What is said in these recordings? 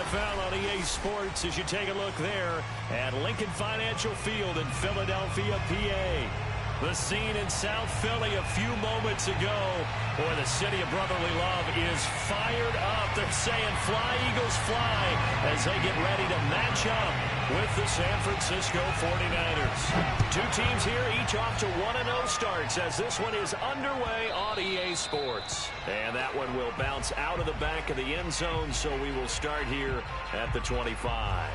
NFL on EA Sports as you take a look there at Lincoln Financial Field in Philadelphia, PA. The scene in South Philly a few moments ago. Boy, the city of brotherly love is fired up. They're saying fly, Eagles, fly, as they get ready to match up with the San Francisco 49ers. Two teams here, each off to 1-0 starts as this one is underway on EA Sports. And that one will bounce out of the back of the end zone, so we will start here at the 25.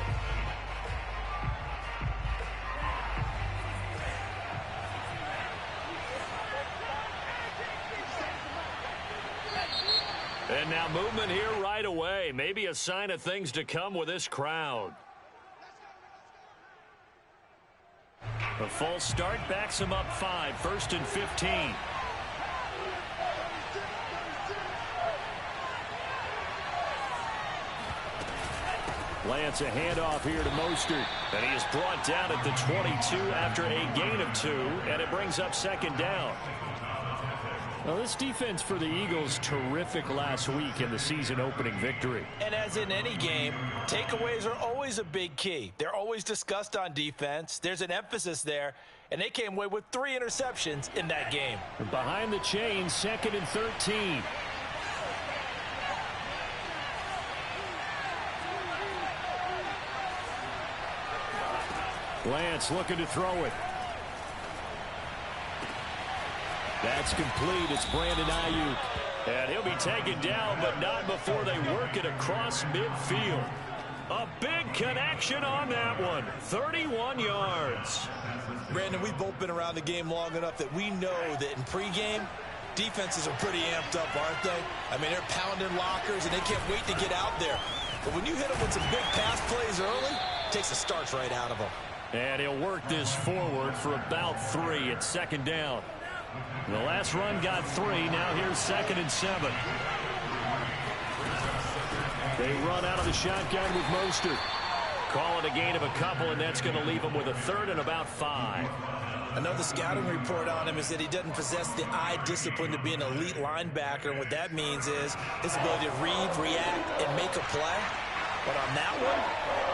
And now movement here right away. Maybe a sign of things to come with this crowd. A false start backs him up 5, 1st and 15. Lance a handoff here to Mostert. And he is brought down at the 22 after a gain of 2. And it brings up 2nd down. Well, this defense for the Eagles, terrific last week in the season-opening victory. And as in any game, takeaways are always a big key. They're always discussed on defense. There's an emphasis there, and they came away with 3 interceptions in that game. Behind the chains, 2nd and 13. Lance looking to throw it. That's complete. It's Brandon Ayuk. And he'll be taken down, but not before they work it across midfield. A big connection on that one. 31 yards. Brandon, we've both been around the game long enough that we know that in pregame, defenses are pretty amped up, aren't they? I mean, they're pounding lockers, and they can't wait to get out there. But when you hit them with some big pass plays early, it takes the starch right out of them. And he'll work this forward for about 3. It's 2nd down. The last run got 3. Now here's 2nd and 7. They run out of the shotgun with Mostert. Call it a gain of a couple, and that's going to leave them with a 3rd and about 5. Another scouting report on him is that he doesn't possess the eye discipline to be an elite linebacker, and what that means is his ability to read, react, and make a play. But on that one,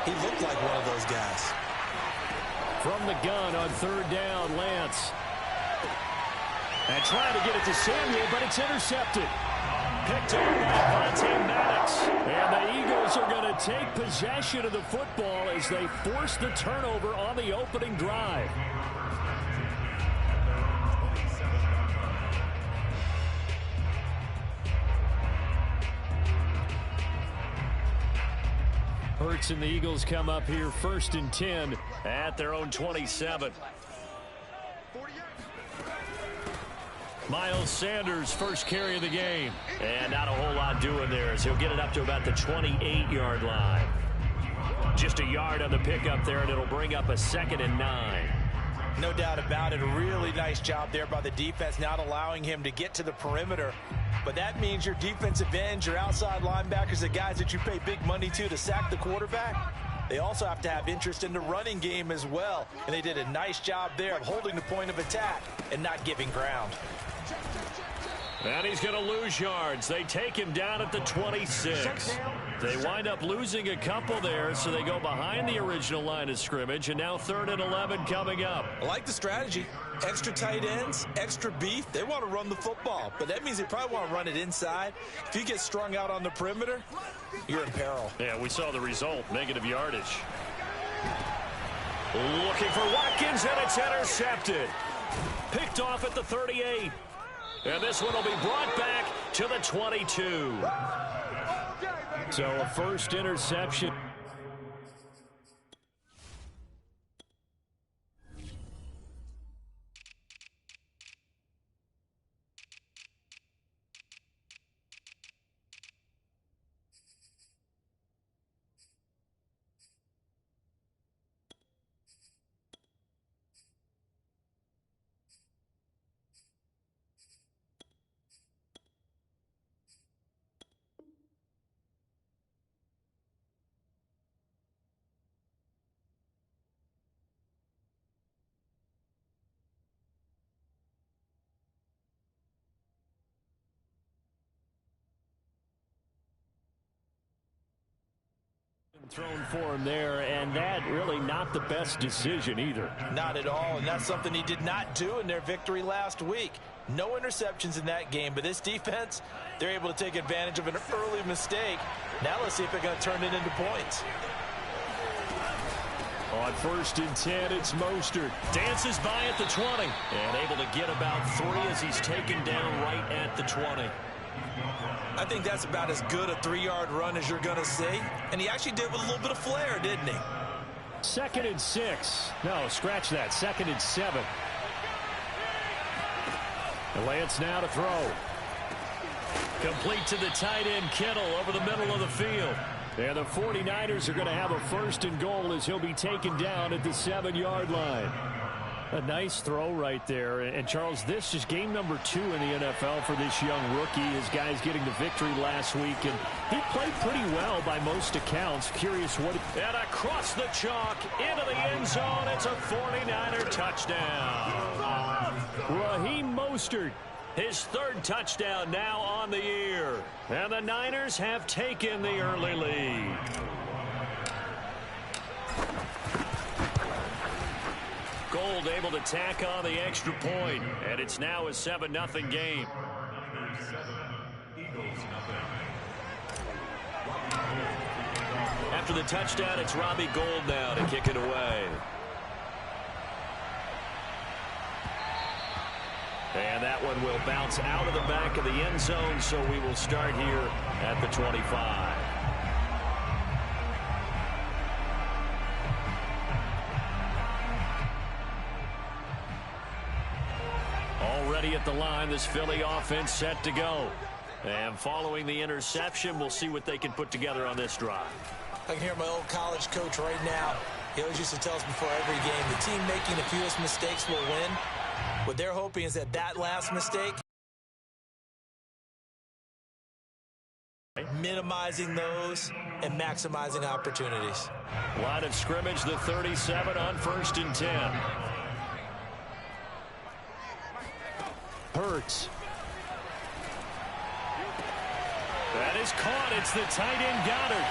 he looked like one of those guys. From the gun on 3rd down, Lance. And trying to get it to Samuel, but it's intercepted. Picked up by Vontae Maddox. And the Eagles are going to take possession of the football as they force the turnover on the opening drive. Hurts and the Eagles come up here 1st and 10 at their own 27. Miles Sanders, first carry of the game. And not a whole lot doing there as he'll get it up to about the 28-yard line. Just a yard on the pickup there, and it'll bring up a 2nd and 9. No doubt about it. A really nice job there by the defense, not allowing him to get to the perimeter. But that means your defensive ends, your outside linebackers, the guys that you pay big money to sack the quarterback, they also have to have interest in the running game as well. And they did a nice job there of holding the point of attack and not giving ground. And he's going to lose yards. They take him down at the 26. They wind up losing a couple there, so they go behind the original line of scrimmage, and now 3rd and 11 coming up. I like the strategy. Extra tight ends, extra beef. They want to run the football, but that means they probably want to run it inside. If you get strung out on the perimeter, you're in peril. Yeah, we saw the result, negative yardage. Looking for Watkins, and it's intercepted. Picked off at the 38. And this one will be brought back to the 22. So a first interception. Thrown for him there, and that really not the best decision either. Not at all, and that's something he did not do in their victory last week. No interceptions in that game, but this defense, they're able to take advantage of an early mistake. Now let's see if they're going to turn it into points. On 1st and 10, it's Mostert. Dances by at the 20, and able to get about 3 as he's taken down right at the 20. I think that's about as good a 3-yard run as you're going to see. And he actually did with a little bit of flair, didn't he? 2nd and 6. No, scratch that. 2nd and 7. Lance now to throw. Complete to the tight end, Kittle, over the middle of the field. And the 49ers are going to have a 1st and goal as he'll be taken down at the 7-yard line. A nice throw right there. And, Charles, this is game number 2 in the NFL for this young rookie. His guys getting the victory last week, and he played pretty well by most accounts. Curious what... And across the chalk, into the end zone. It's a 49er touchdown. Raheem Mostert, his 3rd touchdown now on the year. And the Niners have taken the early lead. Gold able to tack on the extra point, and it's now a 7-0 game. After the touchdown, it's Robbie Gould now to kick it away. And that one will bounce out of the back of the end zone, so we will start here at the 25. Already at the line, this Philly offense set to go. And following the interception, we'll see what they can put together on this drive. I can hear my old college coach right now. He always used to tell us before every game, the team making the fewest mistakes will win. What they're hoping is that last mistake, minimizing those and maximizing opportunities. Line of scrimmage, the 37 on 1st and 10. Hurts. That is caught. It's the tight end Goddard.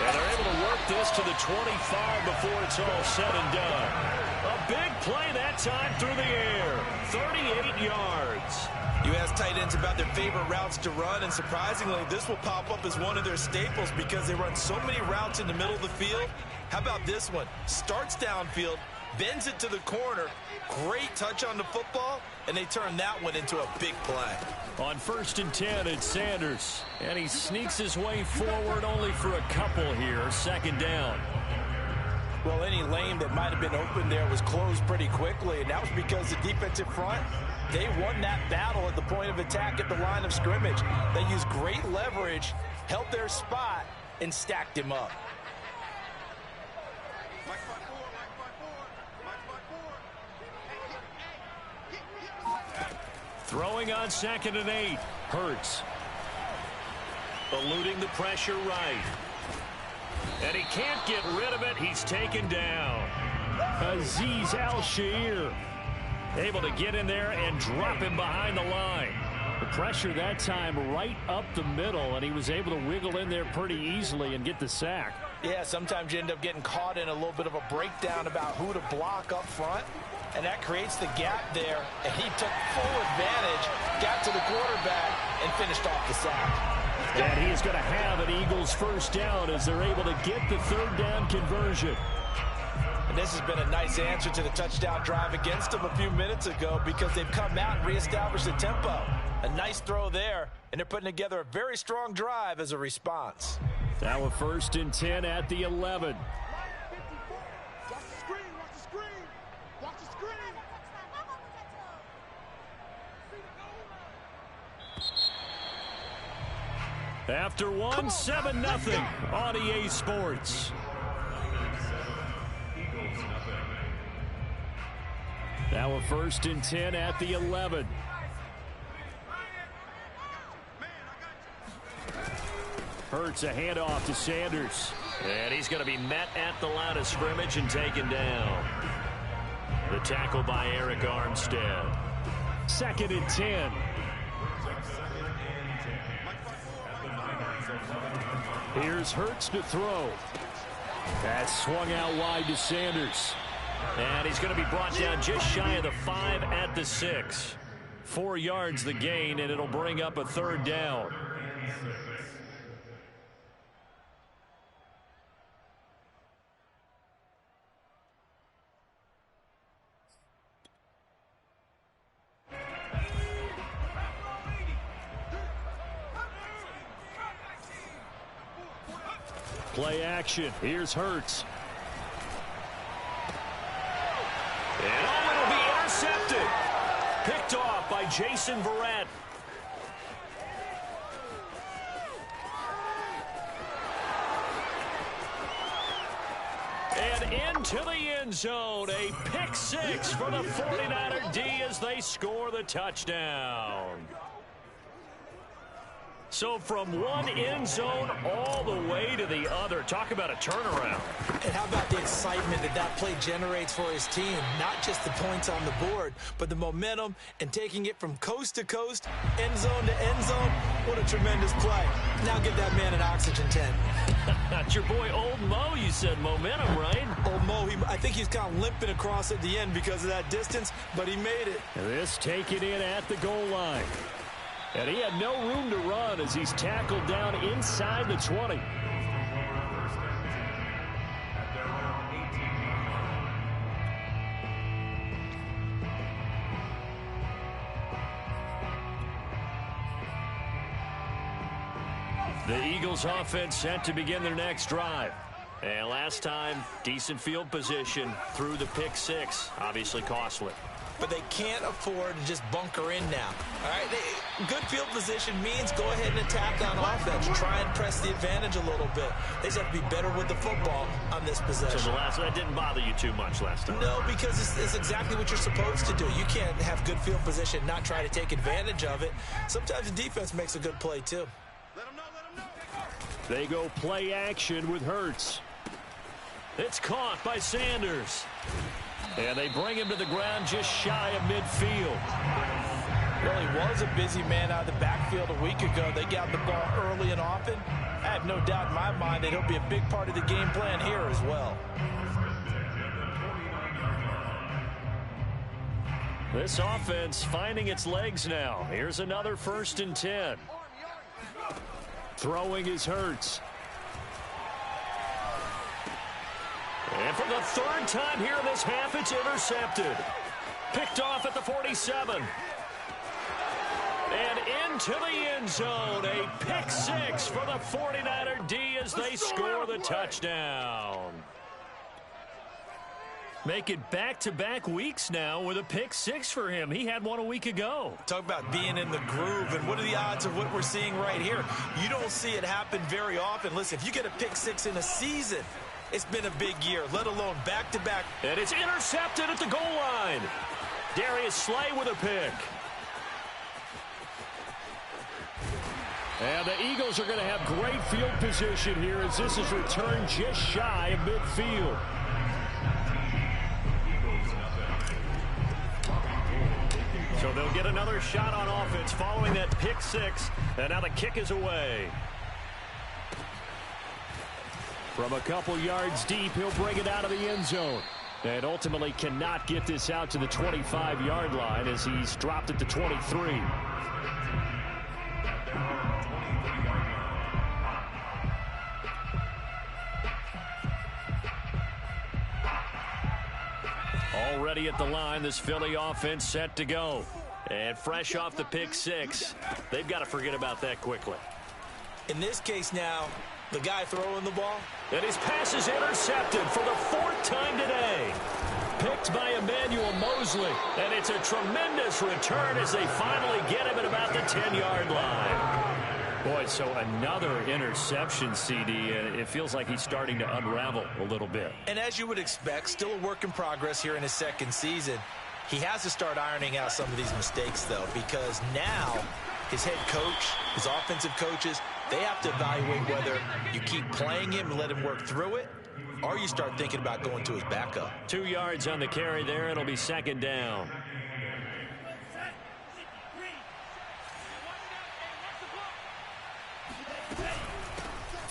And they're able to work this to the 25 before it's all said and done. A big play that time through the air. 38 yards. You ask tight ends about their favorite routes to run, and surprisingly, this will pop up as one of their staples because they run so many routes in the middle of the field. How about this one? Starts downfield, bends it to the corner, great touch on the football, and they turn that one into a big play. On 1st and 10, it's Sanders. And he sneaks his way forward only for a couple here. 2nd down. Well, any lane that might have been open there was closed pretty quickly, and that was because the defensive front, they won that battle at the point of attack at the line of scrimmage. They used great leverage, held their spot, and stacked him up. Throwing on 2nd and 8. Hurts. Eluding the pressure right. And he can't get rid of it. He's taken down. Azeez Al-Shaair able to get in there and drop him behind the line. The pressure that time right up the middle, and he was able to wiggle in there pretty easily and get the sack. Yeah, sometimes you end up getting caught in a little bit of a breakdown about who to block up front, and that creates the gap there, and he took full advantage, got to the quarterback, and finished off the sack. And he is going to have an Eagles 1st down as they're able to get the 3rd down conversion. And this has been a nice answer to the touchdown drive against them a few minutes ago because they've come out and reestablished the tempo. A nice throw there, and they're putting together a very strong drive as a response. Now a 1st and 10 at the 11. After one, 7-0 on EA Sports. Now a 1st and 10 at the 11. Hurts a handoff to Sanders. And he's going to be met at the line of scrimmage and taken down. The tackle by Eric Armstead. 2nd and 10. Here's Hurts to throw. That's swung out wide to Sanders. And he's going to be brought down just shy of the 5 at the 6. 4 yards the gain, and it'll bring up a 3rd down. Play action. Here's Hurts. And it'll be intercepted. Picked off by Jason Verrett. And into the end zone. A pick 6 for the 49er D as they score the touchdown. So from one end zone all the way to the other. Talk about a turnaround. And how about the excitement that play generates for his team? Not just the points on the board, but the momentum and taking it from coast to coast, end zone to end zone. What a tremendous play. Now give that man an oxygen tent. That's your boy Old Mo, you said. Momentum, right? Old Mo, I think he's kind of limping across at the end because of that distance, but he made it. This taken in at the goal line. And he had no room to run as he's tackled down inside the 20. The Eagles offense set to begin their next drive. And last time, decent field position through the pick 6. Obviously costly. But they can't afford to just bunker in now. All right, good field position means go ahead and attack on offense. Try and press the advantage a little bit. They just have to be better with the football on this possession. So that didn't bother you too much last time? No, because it's exactly what you're supposed to do. You can't have good field position, not try to take advantage of it. Sometimes the defense makes a good play, too. They go play action with Hurts. It's caught by Sanders. And they bring him to the ground just shy of midfield. Well, he was a busy man out of the backfield a week ago. They got the ball early and often. I have no doubt in my mind that he'll be a big part of the game plan here as well. This offense finding its legs now. Here's another 1st and 10. Throwing is Hurts. And for the 3rd time here in this half, it's intercepted. Picked off at the 47. And into the end zone. A pick 6 for the 49er D as they score the touchdown. Make it back-to-back weeks now with a pick 6 for him. He had one a week ago. Talk about being in the groove, and what are the odds of what we're seeing right here? You don't see it happen very often. Listen, if you get a pick 6 in a season, it's been a big year, let alone back-to-back. And it's intercepted at the goal line. Darius Slay with a pick. And the Eagles are going to have great field position here as this is returned just shy of midfield. So they'll get another shot on offense following that pick 6. And now the kick is away. From a couple yards deep, he'll bring it out of the end zone. And ultimately cannot get this out to the 25-yard line as he's dropped at the 23. Already at the line, this Philly offense set to go. And fresh off the pick 6, they've got to forget about that quickly. In this case now, the guy throwing the ball. And his pass is intercepted for the 4th time today. Picked by Emmanuel Mosley. And it's a tremendous return as they finally get him at about the 10-yard line. Boy, so another interception, CD. It feels like he's starting to unravel a little bit. And as you would expect, still a work in progress here in his 2nd season. He has to start ironing out some of these mistakes, though, because now his head coach, his offensive coaches, they have to evaluate whether you keep playing him and let him work through it, or you start thinking about going to his backup. 2 yards on the carry there. It'll be 2nd down.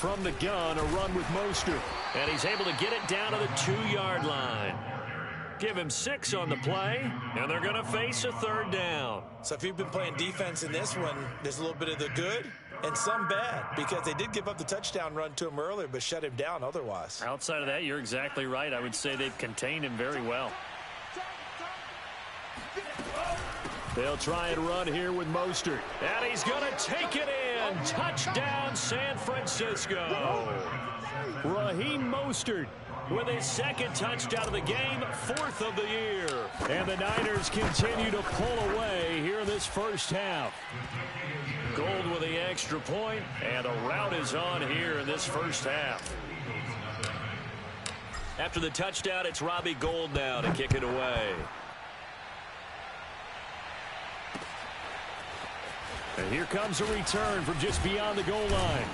from the gun, a run with Mostert. And he's able to get it down to the 2-yard line. Give him 6 on the play, and they're going to face a 3rd down. So if you've been playing defense in this one, there's a little bit of the good and some bad, because they did give up the touchdown run to him earlier, but shut him down otherwise. Outside of that, you're exactly right. I would say they've contained him very well. They'll try and run here with Mostert. And he's going to take it in. Touchdown, San Francisco. Raheem Mostert with his 2nd touchdown of the game, 4th of the year. And the Niners continue to pull away here in this first half. Gold with the extra point, and a rout is on here in this first half. After the touchdown, it's Robbie Gould now to kick it away. And here comes a return from just beyond the goal line.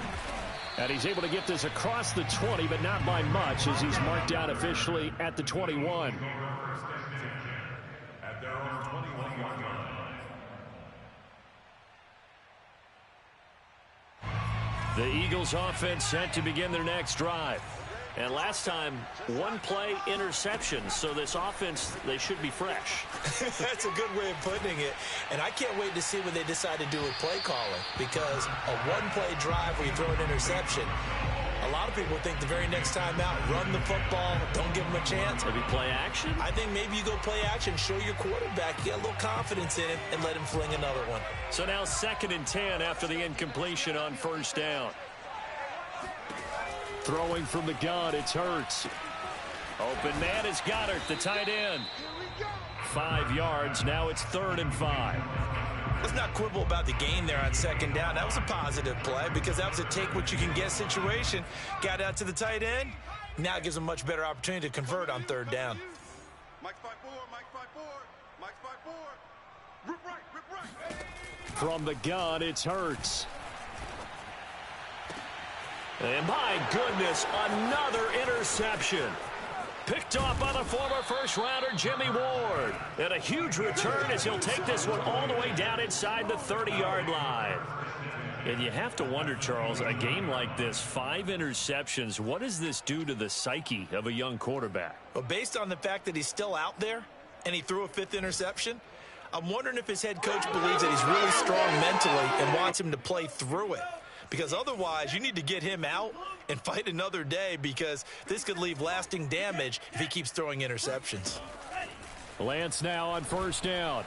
And he's able to get this across the 20, but not by much, as he's marked down officially at the 21. The Eagles offense set to begin their next drive. And last time, 1-play interception. So this offense, they should be fresh. That's a good way of putting it. And I can't wait to see what they decide to do with play calling, because a 1-play drive where you throw an interception, a lot of people think the very next time out, run the football, don't give them a chance. Maybe play action? I think maybe you go play action, show your quarterback, get a little confidence in him, and let him fling another one. So now 2nd and 10 after the incompletion on 1st down. Throwing from the gun, it's Hurts. Open man is Goddard, the tight end. 5 yards, now it's 3rd and 5. Let's not quibble about the gain there on 2nd down. That was a positive play, because that was a take-what-you-can-get situation. Got out to the tight end. Now it gives them a much better opportunity to convert on 3rd down. Mike's by 4, Mike's by 4, Mike's by 4. Rip right, rip right. From the gun, it's Hurts. And my goodness, another interception. Picked off by the former first-rounder Jimmy Ward. And a huge return as he'll take this one all the way down inside the 30-yard line. And you have to wonder, Charles, a game like this, 5 interceptions, what does this do to the psyche of a young quarterback? Well, based on the fact that he's still out there and he threw a 5th interception, I'm wondering if his head coach believes that he's really strong mentally and wants him to play through it. Because otherwise, you need to get him out and fight another day, because this could leave lasting damage if he keeps throwing interceptions. Lance now on 1st down.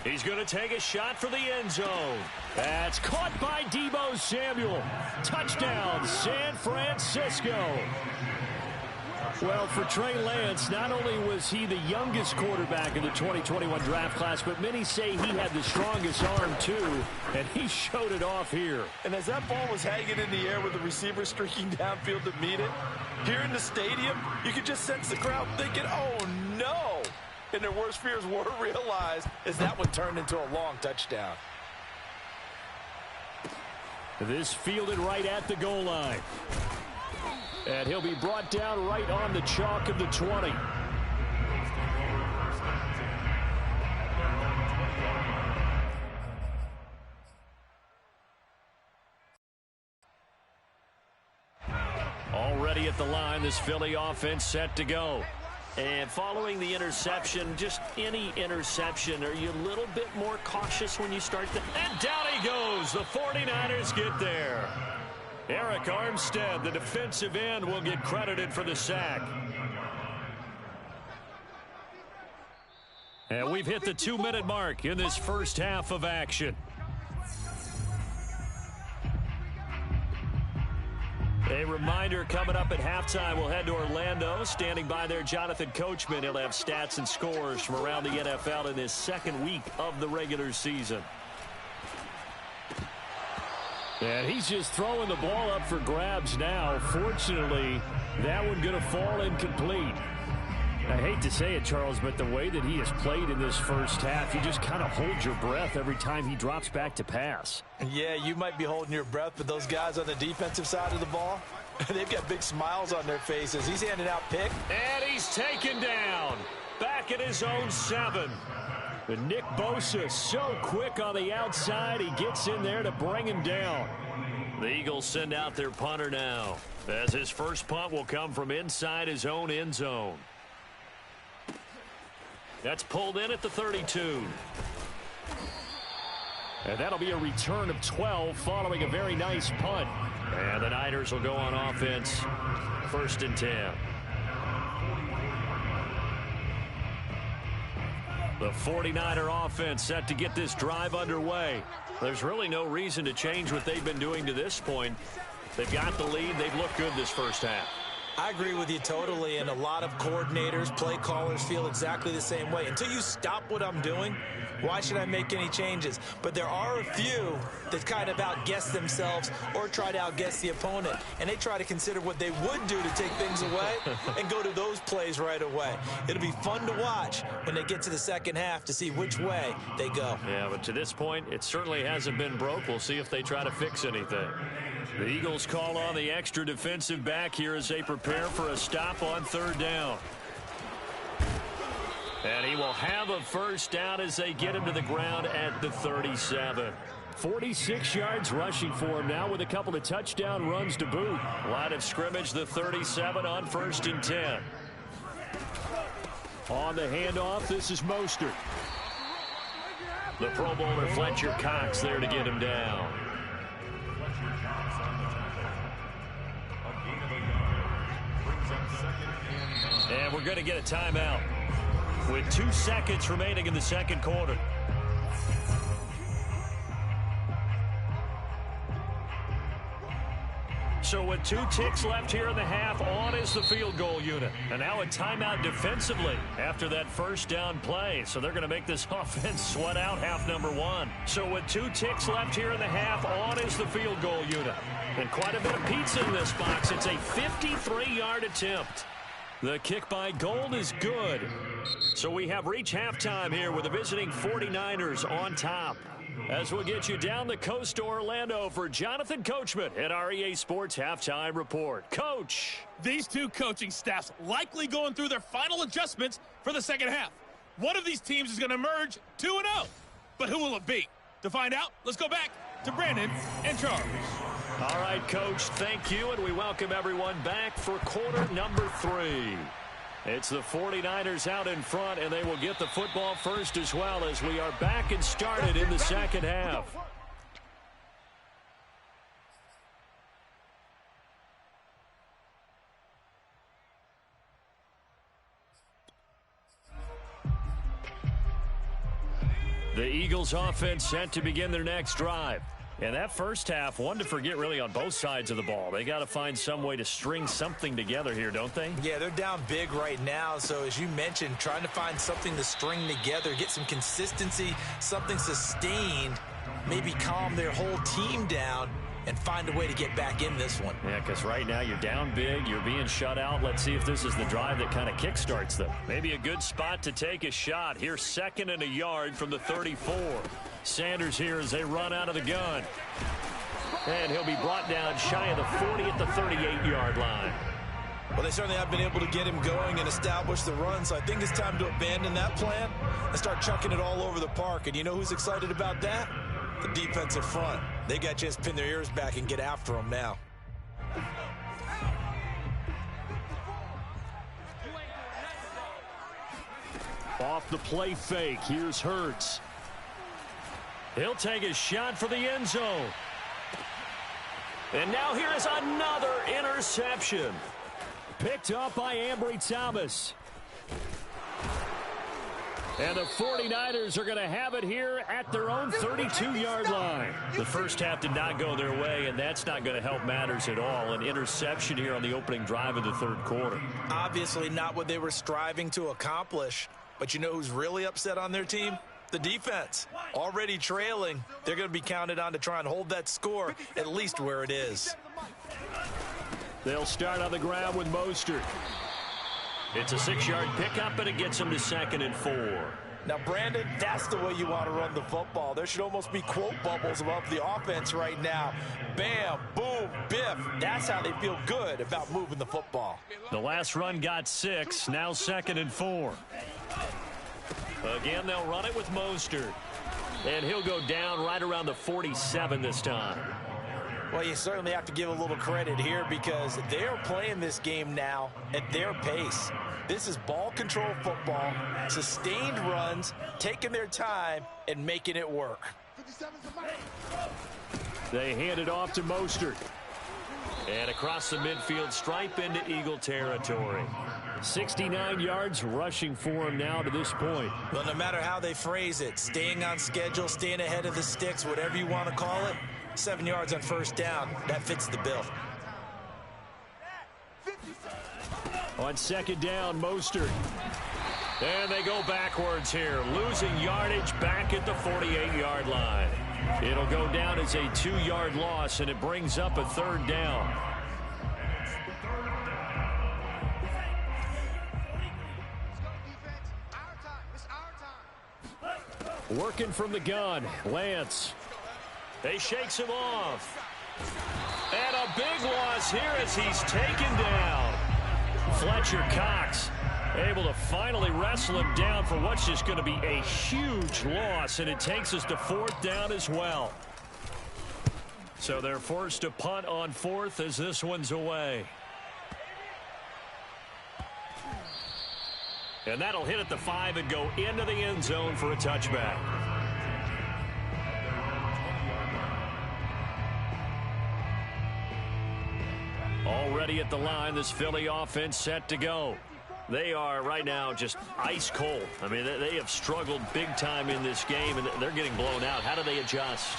He's going to take a shot for the end zone. That's caught by Deebo Samuel. Touchdown, San Francisco. Well, for Trey Lance, not only was he the youngest quarterback in the 2021 draft class, but many say he had the strongest arm too, and he showed it off here. And as that ball was hanging in the air with the receiver streaking downfield to meet it, here in the stadium, you could just sense the crowd thinking, oh no! And their worst fears were realized as that one turned into a long touchdown. This fielded right at the goal line. And he'll be brought down right on the chalk of the 20. Already at the line, this Philly offense set to go. And following the interception, just any interception, are you a little bit more cautious when you start to... And down he goes. The 49ers get there. Eric Armstead, the defensive end, will get credited for the sack. And we've hit the 2-minute mark in this first half of action. A reminder, coming up at halftime, we'll head to Orlando. Standing by there, Jonathan Coachman. He'll have stats and scores from around the NFL in this 2nd week of the regular season. And he's just throwing the ball up for grabs now. Fortunately, that one going to fall incomplete. I hate to say it, Charles, but the way that he has played in this first half, you just kind of hold your breath every time he drops back to pass. Yeah, you might be holding your breath, but those guys on the defensive side of the ball, they've got big smiles on their faces. He's handing out pick. And he's taken down. Back at his own 7. But Nick Bosa so quick on the outside, he gets in there to bring him down. The Eagles send out their punter now, as his first punt will come from inside his own end zone. That's pulled in at the 32. And that'll be a return of 12 following a very nice punt. And the Niners will go on offense, 1st and 10. The 49er offense set to get this drive underway. There's really no reason to change what they've been doing to this point. They've got the lead. They've looked good this first half. I agree with you totally, and a lot of coordinators, play callers feel exactly the same way. Until you stop what I'm doing, why should I make any changes? But there are a few that kind of outguess themselves or try to outguess the opponent, and they try to consider what they would do to take things away and go to those plays right away. It'll be fun to watch when they get to the second half to see which way they go. Yeah, but to this point, it certainly hasn't been broke. We'll see if they try to fix anything. The Eagles call on the extra defensive back here as they prepare for a stop on 3rd down. And he will have a first down as they get him to the ground at the 37. 46 yards rushing for him now with a couple of touchdown runs to boot. Line of scrimmage, the 37 on 1st and 10. On the handoff, this is Mostert. The Pro Bowler Fletcher Cox there to get him down. And we're going to get a timeout with 2 seconds remaining in the second quarter. So with 2 ticks left here in the half, on is the field goal unit. And now a timeout defensively after that first down play. So they're going to make this offense sweat out half number 1. So with 2 ticks left here in the half, on is the field goal unit. And quite a bit of pizza in this box. It's a 53-yard attempt. The kick by Gold is good. So we have reached halftime here with the visiting 49ers on top. As we'll get you down the coast to Orlando for Jonathan Coachman at our EA Sports Halftime Report. Coach. These two coaching staffs likely going through their final adjustments for the second half. One of these teams is going to emerge 2-0. But who will it be? To find out, let's go back to Brandon and Charles. All right, Coach, thank you, and we welcome everyone back for quarter number 3. It's the 49ers out in front, and they will get the football first as well as we are back and started in the second half. The Eagles offense set to begin their next drive. And that first half, one to forget really on both sides of the ball. They got to find some way to string something together here, don't they? Yeah, they're down big right now. So as you mentioned, trying to find something to string together, get some consistency, something sustained, maybe calm their whole team down and find a way to get back in this one. Yeah, because right now you're down big, you're being shut out. Let's see if this is the drive that kind of kickstarts them. Maybe a good spot to take a shot. Here's 2nd and a yard from the 34. Sanders here as they run out of the gun. And he'll be brought down shy of the 40 at the 38-yard line. Well, they certainly have been able to get him going and establish the run, so I think it's time to abandon that plan and start chucking it all over the park. And you know who's excited about that? The defensive front. They got a chance to pin their ears back and get after him now. Off the play fake, here's Hurts. He'll take a shot for the end zone. And now here is another interception. Picked up by Ambry Thomas. And the 49ers are going to have it here at their own 32-yard line. The first half did not go their way, and that's not going to help matters at all. An interception here on the opening drive of the third quarter. Obviously not what they were striving to accomplish. But you know who's really upset on their team? The defense. Already trailing. They're going to be counted on to try and hold that score at least where it is. They'll start on the ground with Mostert. It's a 6-yard pickup, and it gets them to 2nd and 4. Now, Brandon, that's the way you want to run the football. There should almost be quote bubbles above the offense right now. Bam, boom, biff. That's how they feel good about moving the football. The last run got 6, now 2nd and 4. Again, they'll run it with Mostert. And he'll go down right around the 47 this time. Well, you certainly have to give a little credit here because they're playing this game now at their pace. This is ball control football, sustained runs, taking their time, and making it work. They hand it off to Mostert. And across the midfield stripe into Eagle territory. 69 yards rushing for him now to this point. Well, no matter how they phrase it, staying on schedule, staying ahead of the sticks, whatever you want to call it, 7 yards on first down, that fits the bill. On second down, Mostert. And they go backwards here, losing yardage back at the 48-yard line. It'll go down as a 2-yard loss, and it brings up a third down. Working from the gun, Lance. He shakes him off. And a big loss here as he's taken down. Fletcher Cox able to finally wrestle him down for what's just going to be a huge loss, and it takes us to fourth down as well. So they're forced to punt on fourth as this one's away. And that'll hit at the 5 and go into the end zone for a touchback. Already at the line, this Philly offense set to go. They are right now just ice cold. I mean, they have struggled big time in this game, and they're getting blown out. How do they adjust?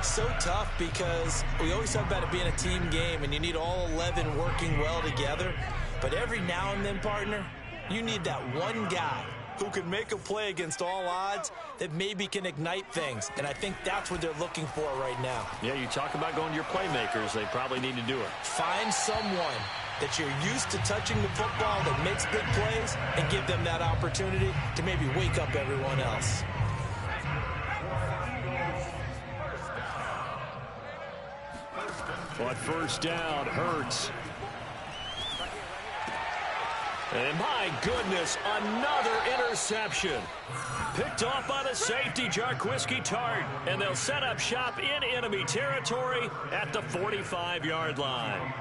So tough because we always talk about it being a team game, and you need all 11 working well together. But every now and then, partner, you need that one guy who can make a play against all odds that maybe can ignite things. And I think that's what they're looking for right now. Yeah, you talk about going to your playmakers. They probably need to do it. Find someone that you're used to touching the football that makes big plays and give them that opportunity to maybe wake up everyone else. On first down, Hurts. And my goodness, another interception. Picked off by the safety, Jarquiski Tart. And they'll set up shop in enemy territory at the 45-yard line.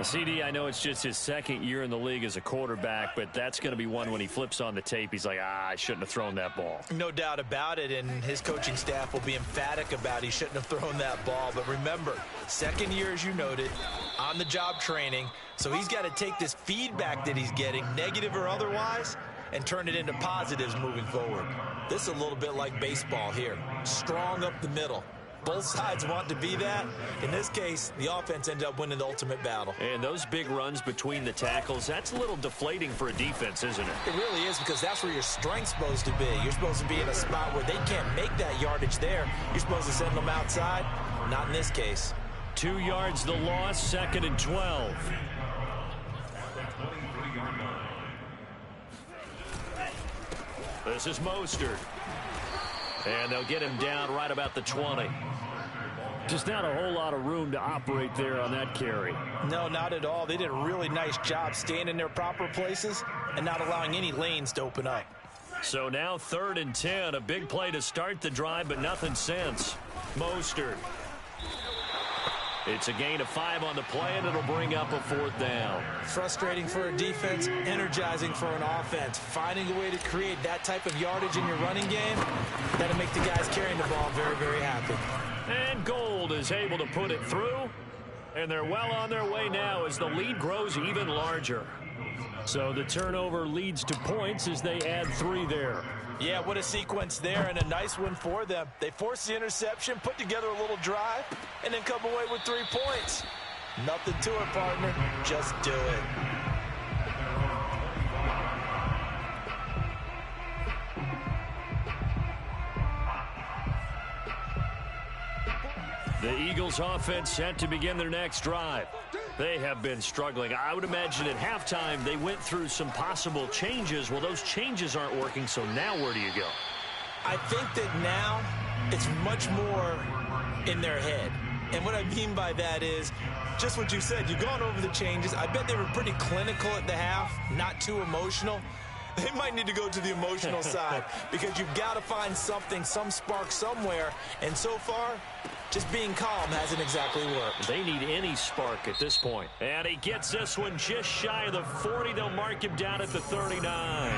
CD, I know it's just his second year in the league as a quarterback, but that's going to be one when he flips on the tape. He's like, I shouldn't have thrown that ball. No doubt about it, and his coaching staff will be emphatic about he shouldn't have thrown that ball. But remember, second year, as you noted, on-the-job training, so he's got to take this feedback that he's getting, negative or otherwise, and turn it into positives moving forward. This is a little bit like baseball here. Strong up the middle. Both sides want to be that. In this case, the offense ended up winning the ultimate battle. And those big runs between the tackles, that's a little deflating for a defense, isn't it? It really is, because that's where your strength's supposed to be. You're supposed to be in a spot where they can't make that yardage there. You're supposed to send them outside. Not in this case. 2 yards the loss, second and 12. This is Mostert. And they'll get him down right about the 20. Just not a whole lot of room to operate there on that carry. No, not at all. They did a really nice job staying in their proper places and not allowing any lanes to open up. So now 3rd and 10. A big play to start the drive, but nothing since. Mostert. It's a gain of 5 on the play, and it'll bring up a 4th down. Frustrating for a defense, energizing for an offense. Finding a way to create that type of yardage in your running game, that'll make the guys carrying the ball very, very happy. And Gold is able to put it through, and they're well on their way now as the lead grows even larger. So the turnover leads to points as they add 3 there. Yeah, what a sequence there, and a nice one for them. They forced the interception, put together a little drive, and then come away with 3 points. Nothing to it, partner. Just do it. The Eagles offense set to begin their next drive. They have been struggling. I would imagine at halftime they went through some possible changes. Well, those changes aren't working, so now where do you go? I think that now it's much more in their head. And what I mean by that is just what you said. You've gone over the changes. I bet they were pretty clinical at the half, not too emotional. they might need to go to the emotional side because you've got to find something, some spark somewhere. And so far, just being calm hasn't exactly worked. They need any spark at this point. And he gets this one just shy of the 40. They'll mark him down at the 39.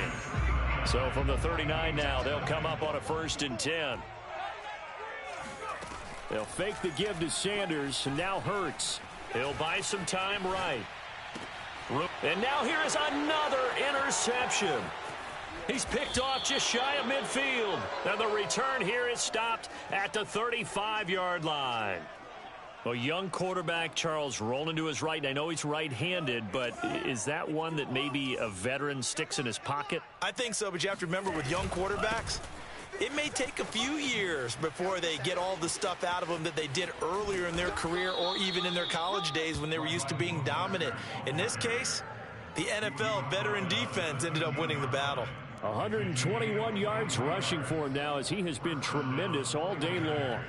So from the 39 now, they'll come up on a 1st and 10. They'll fake the give to Sanders, and now Hurts. He'll buy some time right. And now here is another interception. He's picked off just shy of midfield. And the return here is stopped at the 35-yard line. A young quarterback, Charles, rolling to his right. And I know he's right-handed, but is that one that maybe a veteran sticks in his pocket? I think so, but you have to remember with young quarterbacks, it may take a few years before they get all the stuff out of them that they did earlier in their career or even in their college days when they were used to being dominant. In this case, the NFL veteran defense ended up winning the battle. 121 yards rushing for him now as he has been tremendous all day long.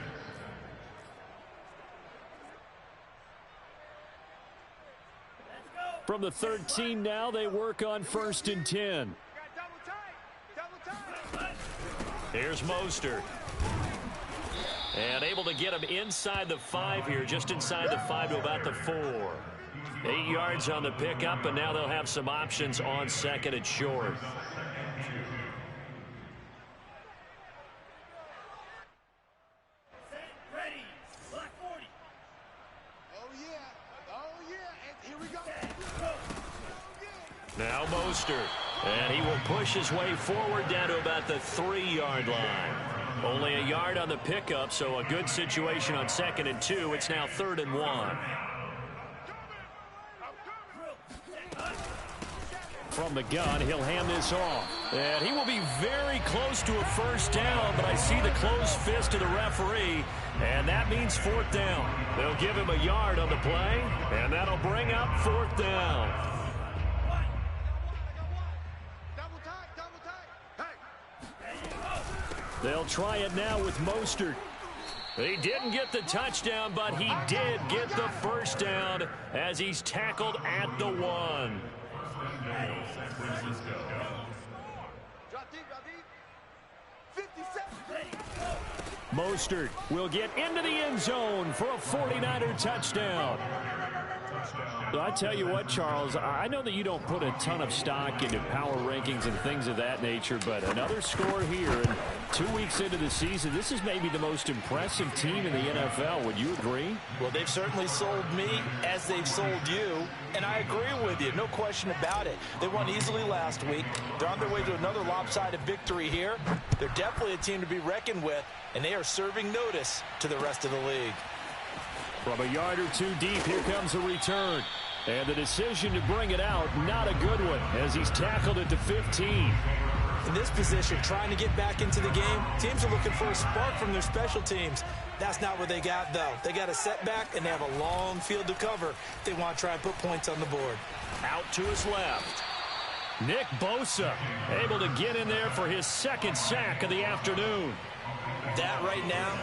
From the 13 now, they work on 1st and 10. Here's Mostert. And able to get him inside the 5 here, just inside the 5 to about the 4. 8 yards on the pickup, and now they'll have some options on 2nd and short. Now Mostert, and he will push his way forward down to about the 3-yard line. Only a yard on the pickup, so a good situation on 2nd and 2. It's now 3rd and 1. From the gun, he'll hand this off. And he will be very close to a 1st down, but I see the closed fist of the referee, and that means 4th down. They'll give him a yard on the play, and that'll bring up 4th down. They'll try it now with Mostert. He didn't get the touchdown, but he did get the 1st down as he's tackled at the 1. Mostert will get into the end zone for a 49er touchdown. I tell you what, Charles, I know that you don't put a ton of stock into power rankings and things of that nature, but another score here, and 2 weeks into the season, this is maybe the most impressive team in the NFL. Would you agree? Well, they've certainly sold me as they've sold you, and I agree with you, no question about it. They won easily last week. They're on their way to another lopsided victory here. They're definitely a team to be reckoned with, and they are serving notice to the rest of the league. From a yard or 2 deep, here comes a return. And the decision to bring it out, not a good one, as he's tackled at the 15. In this position, trying to get back into the game, teams are looking for a spark from their special teams. That's not what they got, though. They got a setback, and they have a long field to cover. They want to try and put points on the board. Out to his left. Nick Bosa able to get in there for his 2nd sack of the afternoon. That right now,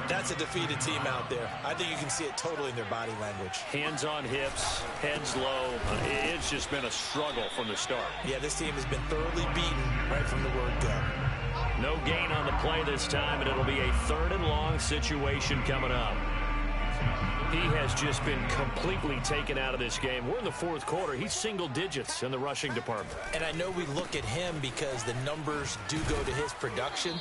that's a defeated team out there. I think you can see it totally in their body language. Hands on hips, heads low. It's just been a struggle from the start. Yeah, this team has been thoroughly beaten right from the word go. No gain on the play this time, and it'll be a 3rd and long situation coming up. He has just been completely taken out of this game. We're in the 4th quarter. He's single digits in the rushing department. And I know we look at him because the numbers do go to his production.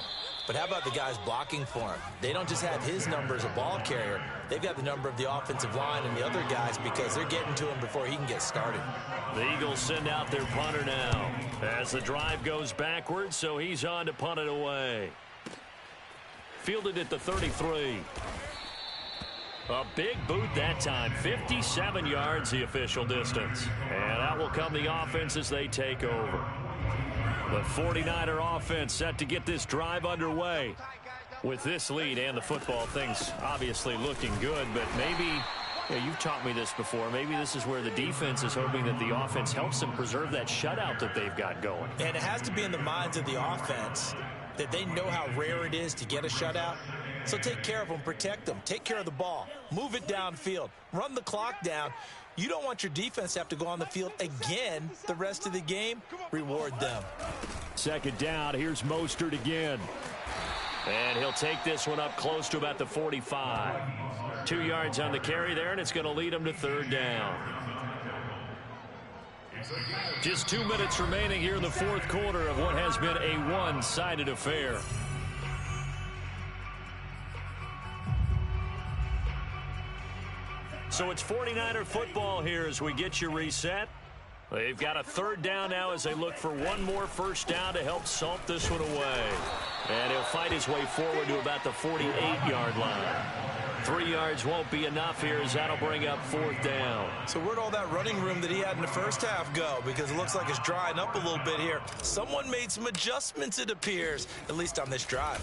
But how about the guys blocking for him? They don't just have his number as a ball carrier. They've got the number of the offensive line and the other guys because they're getting to him before he can get started. The Eagles send out their punter now as the drive goes backwards, so he's on to punt it away. Fielded at the 33. A big boot that time. 57 yards the official distance. And out will come the offense as they take over. The 49er offense set to get this drive underway. With this lead and the football, things obviously looking good, but maybe, you've taught me this before, maybe this is where the defense is hoping that the offense helps them preserve that shutout that they've got going. And it has to be in the minds of the offense that they know how rare it is to get a shutout. So take care of them, protect them, take care of the ball, move it downfield, run the clock down. You don't want your defense to have to go on the field again the rest of the game. Reward them. Second down, here's Mostert again. And he'll take this one up close to about the 45. 2 yards on the carry there, and it's going to lead him to third down. Just 2 minutes remaining here in the fourth quarter of what has been a one-sided affair. So it's 49er football here as we get you reset. They've got a third down now as they look for one more first down to help salt this one away. And he'll fight his way forward to about the 48-yard line. 3 yards won't be enough here as that'll bring up fourth down. So where'd all that running room that he had in the first half go? Because it looks like it's drying up a little bit here. Someone made some adjustments, it appears, at least on this drive.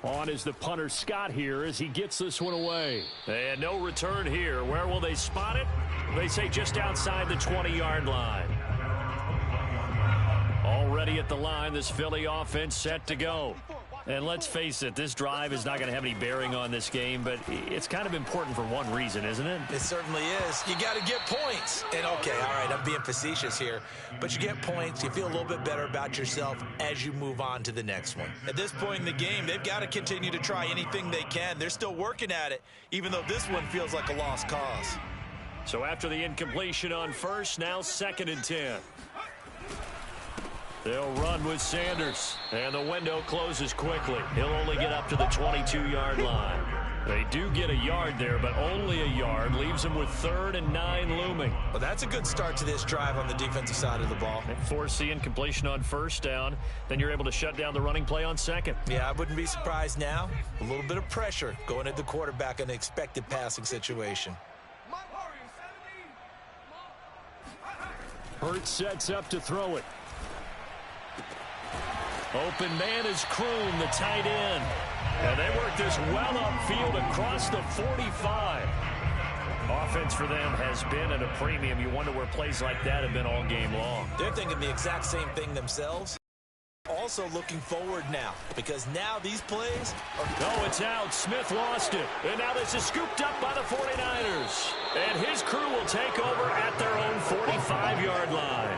On is the punter Scott here as he gets this one away. And no return here. Where will they spot it? They say just outside the 20-yard line. Already at the line, this Philly offense set to go. And let's face it, this drive is not going to have any bearing on this game, but it's kind of important for one reason, isn't it? It certainly is. You got to get points. And, okay, all right, I'm being facetious here. But you get points, you feel a little bit better about yourself as you move on to the next one. At this point in the game, they've got to continue to try anything they can. They're still working at it, even though this one feels like a lost cause. So after the incompletion on first, now 2nd and 10. They'll run with Sanders, and the window closes quickly. He'll only get up to the 22-yard line. They do get a yard there, but only a yard. Leaves them with 3rd and 9 looming. Well, that's a good start to this drive on the defensive side of the ball. Force the incompletion on first down. Then you're able to shut down the running play on second. Yeah, I wouldn't be surprised now. A little bit of pressure going at the quarterback in an expected passing situation. Hurts sets up to throw it. Open man is Kroon, the tight end. And they work this well upfield across the 45. Offense for them has been at a premium. You wonder where plays like that have been all game long. They're thinking the exact same thing themselves. Also looking forward now, because now these plays are... No, it's out. Smith lost it. And now this is scooped up by the 49ers. And his crew will take over at their own 45-yard line.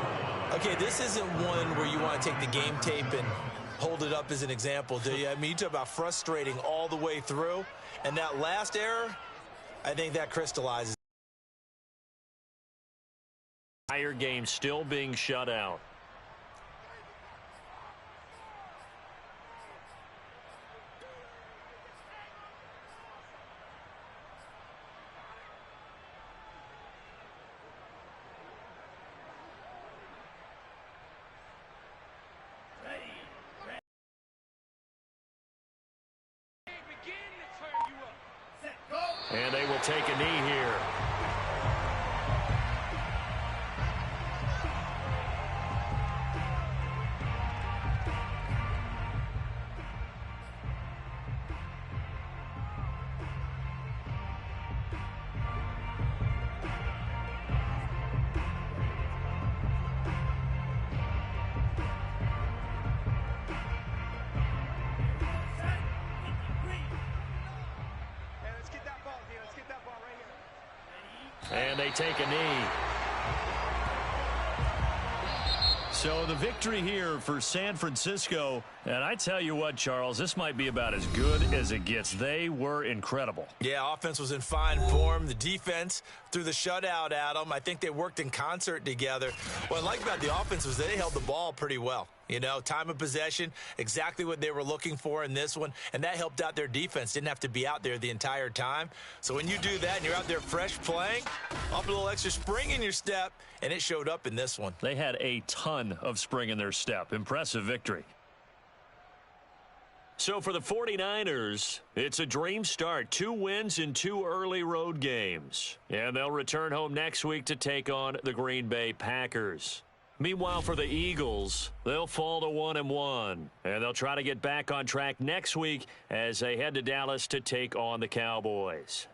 Okay, this isn't one where you want to take the game tape and hold it up as an example, do you? I mean, you talk about frustrating all the way through. And that last error, I think that crystallizes. Entire game still being shut out. And they will take a knee here. And they take a knee. So the victory here for San Francisco. And I tell you what, Charles, this might be about as good as it gets. They were incredible. Yeah, offense was in fine form. The defense threw the shutout at them. I think they worked in concert together. What I like about the offense was they held the ball pretty well. You know, time of possession, exactly what they were looking for in this one, and that helped out their defense. Didn't have to be out there the entire time. So when you do that and you're out there fresh playing, up a little extra spring in your step, and it showed up in this one. They had a ton of spring in their step. Impressive victory. So for the 49ers, it's a dream start. 2 wins in 2 early road games. And they'll return home next week to take on the Green Bay Packers. Meanwhile, for the Eagles, they'll fall to 1-1, and they'll try to get back on track next week as they head to Dallas to take on the Cowboys.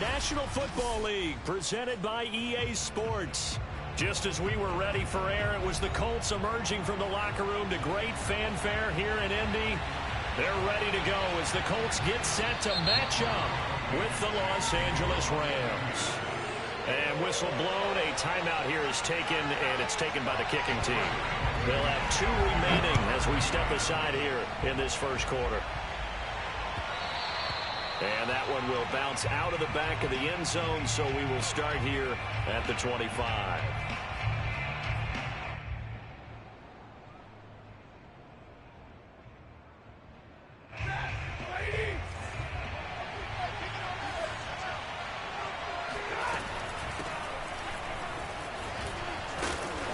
National Football League, presented by EA Sports. Just as we were ready for air, it was the Colts emerging from the locker room to great fanfare here in Indy. They're ready to go as the Colts get set to match up with the Los Angeles Rams. And whistle blown, a timeout here is taken, and it's taken by the kicking team. They'll have 2 remaining as we step aside here in this first quarter. And that one will bounce out of the back of the end zone, so we will start here at the 25.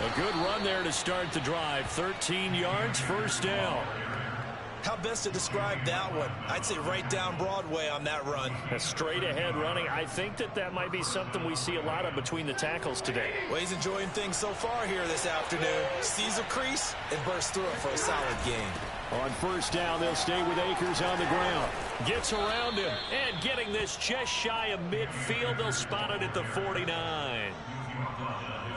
A good run there to start the drive. 13 yards, first down. How best to describe that one? I'd say right down Broadway on that run. A straight ahead running. I think that might be something we see a lot of between the tackles today. Well, he's enjoying things so far here this afternoon. Sees a crease and bursts through it for a solid game. On first down, they'll stay with Akers on the ground. Gets around him and getting this just shy of midfield. They'll spot it at the 49.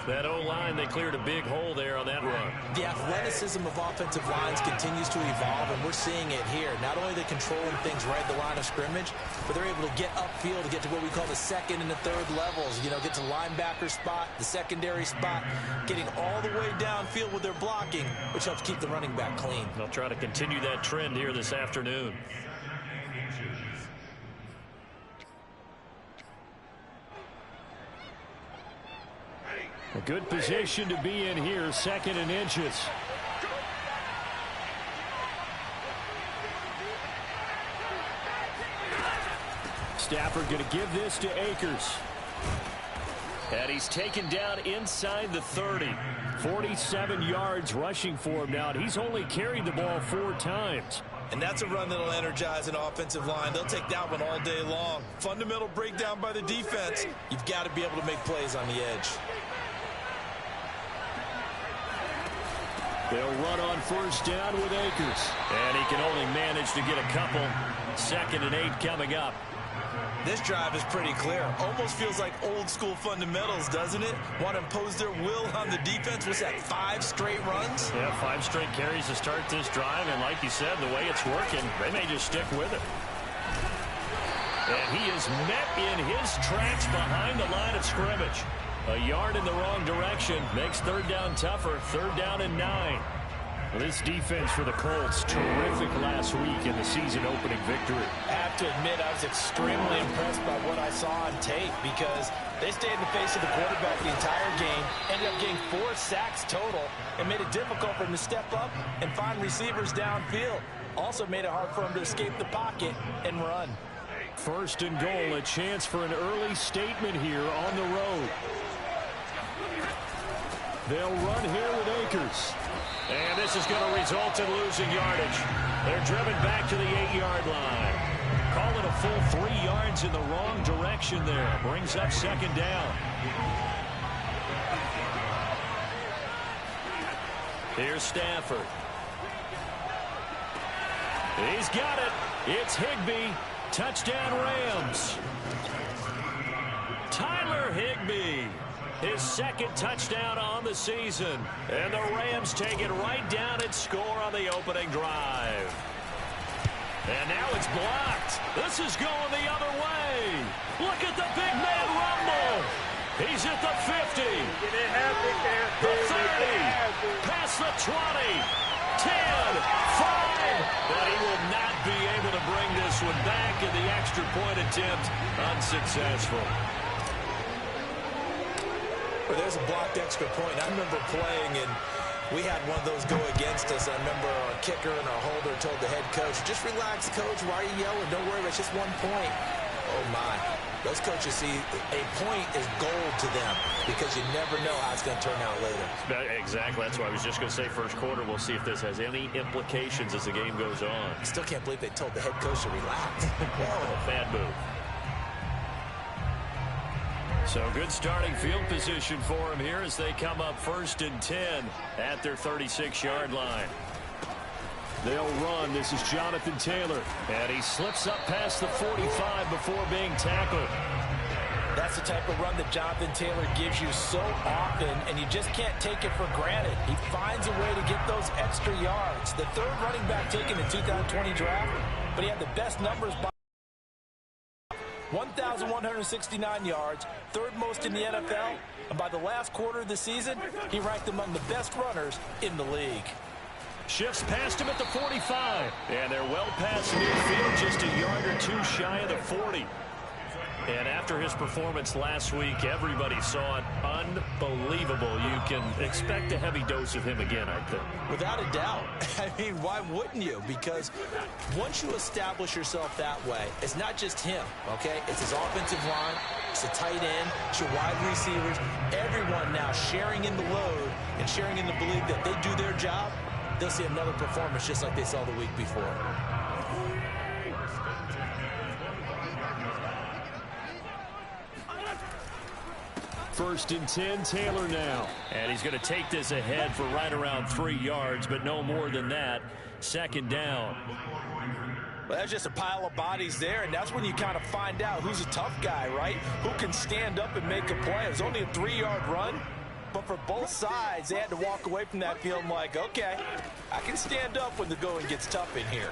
That O-line, they cleared a big hole there on that run. The athleticism of offensive lines continues to evolve, and we're seeing it here. Not only are they controlling things right at the line of scrimmage, but they're able to get upfield to get to what we call the second and the third levels. You know, get to linebacker spot, the secondary spot, getting all the way downfield with their blocking, which helps keep the running back clean. They'll try to continue that trend here this afternoon. A good position to be in here, 2nd and inches. Stafford going to give this to Akers. And he's taken down inside the 30. 47 yards rushing for him now. And he's only carried the ball 4 times. And that's a run that'll energize an offensive line. They'll take that one all day long. Fundamental breakdown by the defense. You've got to be able to make plays on the edge. They'll run on first down with Akers. And he can only manage to get a couple. 2nd and 8 coming up. This drive is pretty clear. Almost feels like old school fundamentals, doesn't it? Want to impose their will on the defense. What's that, 5 straight runs? Yeah, 5 straight carries to start this drive. And like you said, the way it's working, they may just stick with it. And he is met in his tracks behind the line of scrimmage. A yard in the wrong direction makes 3rd down tougher. 3rd down and 9. Well, this defense for the Colts, terrific last week in the season-opening victory. I have to admit, I was extremely impressed by what I saw on tape because they stayed in the face of the quarterback the entire game, ended up getting 4 sacks total, and made it difficult for him to step up and find receivers downfield. Also made it hard for him to escape the pocket and run. 1st and goal, a chance for an early statement here on the road. They'll run here with Akers. And this is going to result in losing yardage. They're driven back to the 8-yard line. Call it a full 3 yards in the wrong direction there. Brings up 2nd down. Here's Stafford. He's got it. It's Higbee. Touchdown Rams. Tyler Higbee. His 2nd touchdown on the season. And the Rams take it right down and score on the opening drive. And now it's blocked. This is going the other way. Look at the big man rumble. He's at the 50. The 30. Past the 20. 10. 5. But he will not be able to bring this one back, and the extra point attempt unsuccessful. Well, there's a blocked extra point. I remember playing, and we had one of those go against us. I remember our kicker and our holder told the head coach, just relax, coach. Why are you yelling? Don't worry, it's just 1 point. Oh, my. Those coaches see a point is gold to them because you never know how it's going to turn out later. Exactly. That's why I was just going to say first quarter. We'll see if this has any implications as the game goes on. I still can't believe they told the head coach to relax. Bad move. So good starting field position for him here as they come up 1st and 10 at their 36-yard line. They'll run. This is Jonathan Taylor. And he slips up past the 45 before being tackled. That's the type of run that Jonathan Taylor gives you so often, and you just can't take it for granted. He finds a way to get those extra yards. The third running back taken in the 2020 draft, but he had the best numbers by 1,169 yards, third most in the NFL, and by the last quarter of the season, he ranked among the best runners in the league. Shifts past him at the 45, and they're well past midfield, just a yard or two shy of the 40. And after his performance last week, everybody saw it. Unbelievable. You can expect a heavy dose of him again, I think. Without a doubt. I mean, why wouldn't you? Because once you establish yourself that way, it's not just him, okay? It's his offensive line, it's the tight end, it's your wide receivers, everyone now sharing in the load and sharing in the belief that they do their job, they'll see another performance just like they saw the week before. First and 10, Taylor now. And he's going to take this ahead for right around 3 yards, but no more than that. Second down. Well, that's just a pile of bodies there, and that's when you kind of find out who's a tough guy, right? Who can stand up and make a play. It was only a 3-yard run, but for both sides, they had to walk away from that feeling like, okay, I can stand up when the going gets tough in here.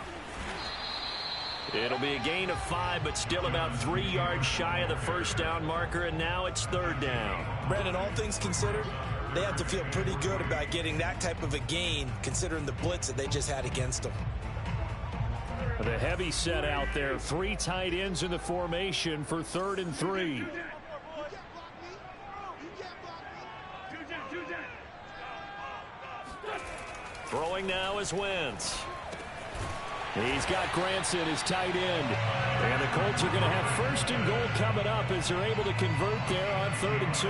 It'll be a gain of 5, but still about 3 yards shy of the first down marker, and now it's third down. Brandon, all things considered, they have to feel pretty good about getting that type of a gain, considering the blitz that they just had against them. The heavy set out there. 3 tight ends in the formation for 3rd and 3. Throwing now is Wentz. He's got Granson, his tight end. And the Colts are going to have 1st and goal coming up as they're able to convert there on 3rd and 2.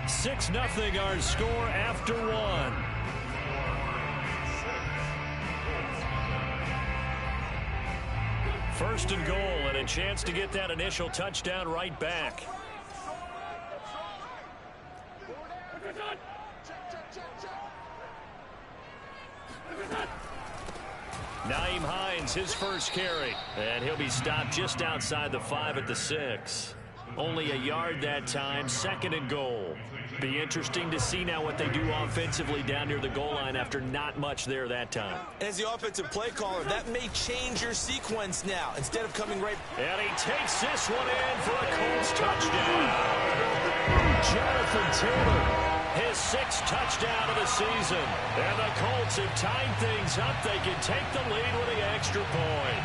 Six nothing our score after 1. First and goal, and a chance to get that initial touchdown right back. Nyheim Hines, his first carry, and he'll be stopped just outside the 5 at the 6. Only a yard that time, 2nd and goal. Be interesting to see now what they do offensively down near the goal line after not much there that time. As the offensive play caller, that may change your sequence now. Instead of coming right... And he takes this one in for a Colts touchdown. Jonathan Taylor, his 6th touchdown of the season. And the Colts have tied things up. They can take the lead with the extra point.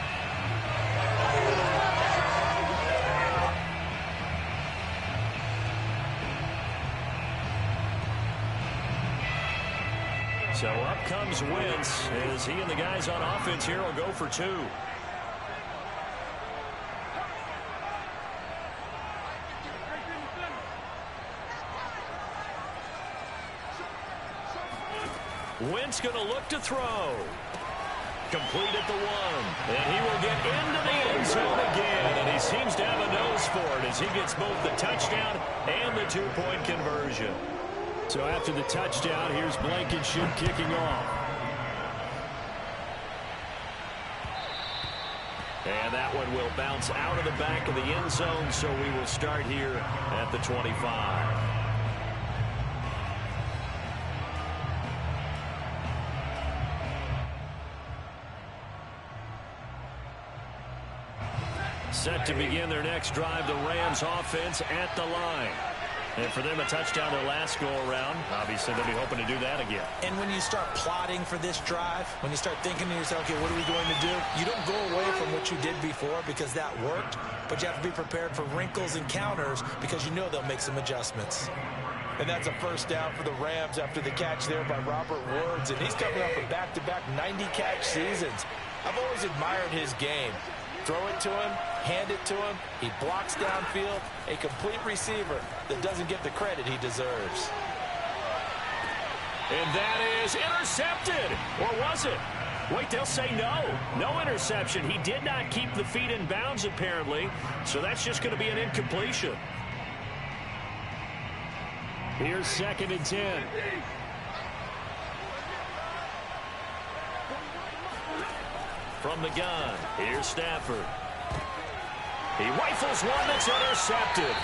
So up comes Wentz as he and the guys on offense here will go for 2. Wentz going to look to throw. Complete at the 1. And he will get into the end zone again. And he seems to have a nose for it as he gets both the touchdown and the 2-point conversion. So after the touchdown, here's Blankenship kicking off. And that one will bounce out of the back of the end zone, so we will start here at the 25. Set to begin their next drive, the Rams offense at the line. And for them, a touchdown their last go-around. Obviously, they'll be hoping to do that again. And when you start plotting for this drive, when you start thinking to yourself, okay, what are we going to do? You don't go away from what you did before because that worked, but you have to be prepared for wrinkles and counters because you know they'll make some adjustments. And that's a first down for the Rams after the catch there by Robert Woods. And he's coming off a back-to-back 90-catch seasons. I've always admired his game. Throw it to him, hand it to him. He blocks downfield. A complete receiver that doesn't get the credit he deserves. And that is intercepted. Or was it? Wait, they'll say no. No interception. He did not keep the feet in bounds, apparently. So that's just going to be an incompletion. Here's 2nd and 10. From the gun, here's Stafford. He rifles one that's intercepted.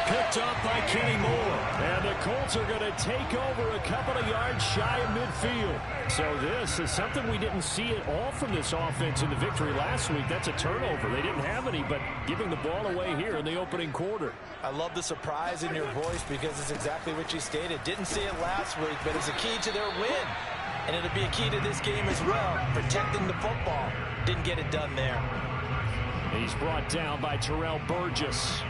Picked up by Kenny Moore. And the Colts are going to take over a couple of yards shy of midfield. So this is something we didn't see at all from this offense in the victory last week. That's a turnover. They didn't have any, but giving the ball away here in the opening quarter. I love the surprise in your voice because it's exactly what you stated. Didn't see it last week, but it's a key to their win. And it'll be a key to this game as well, protecting the football. Didn't get it done there. He's brought down by Terrell Burgess.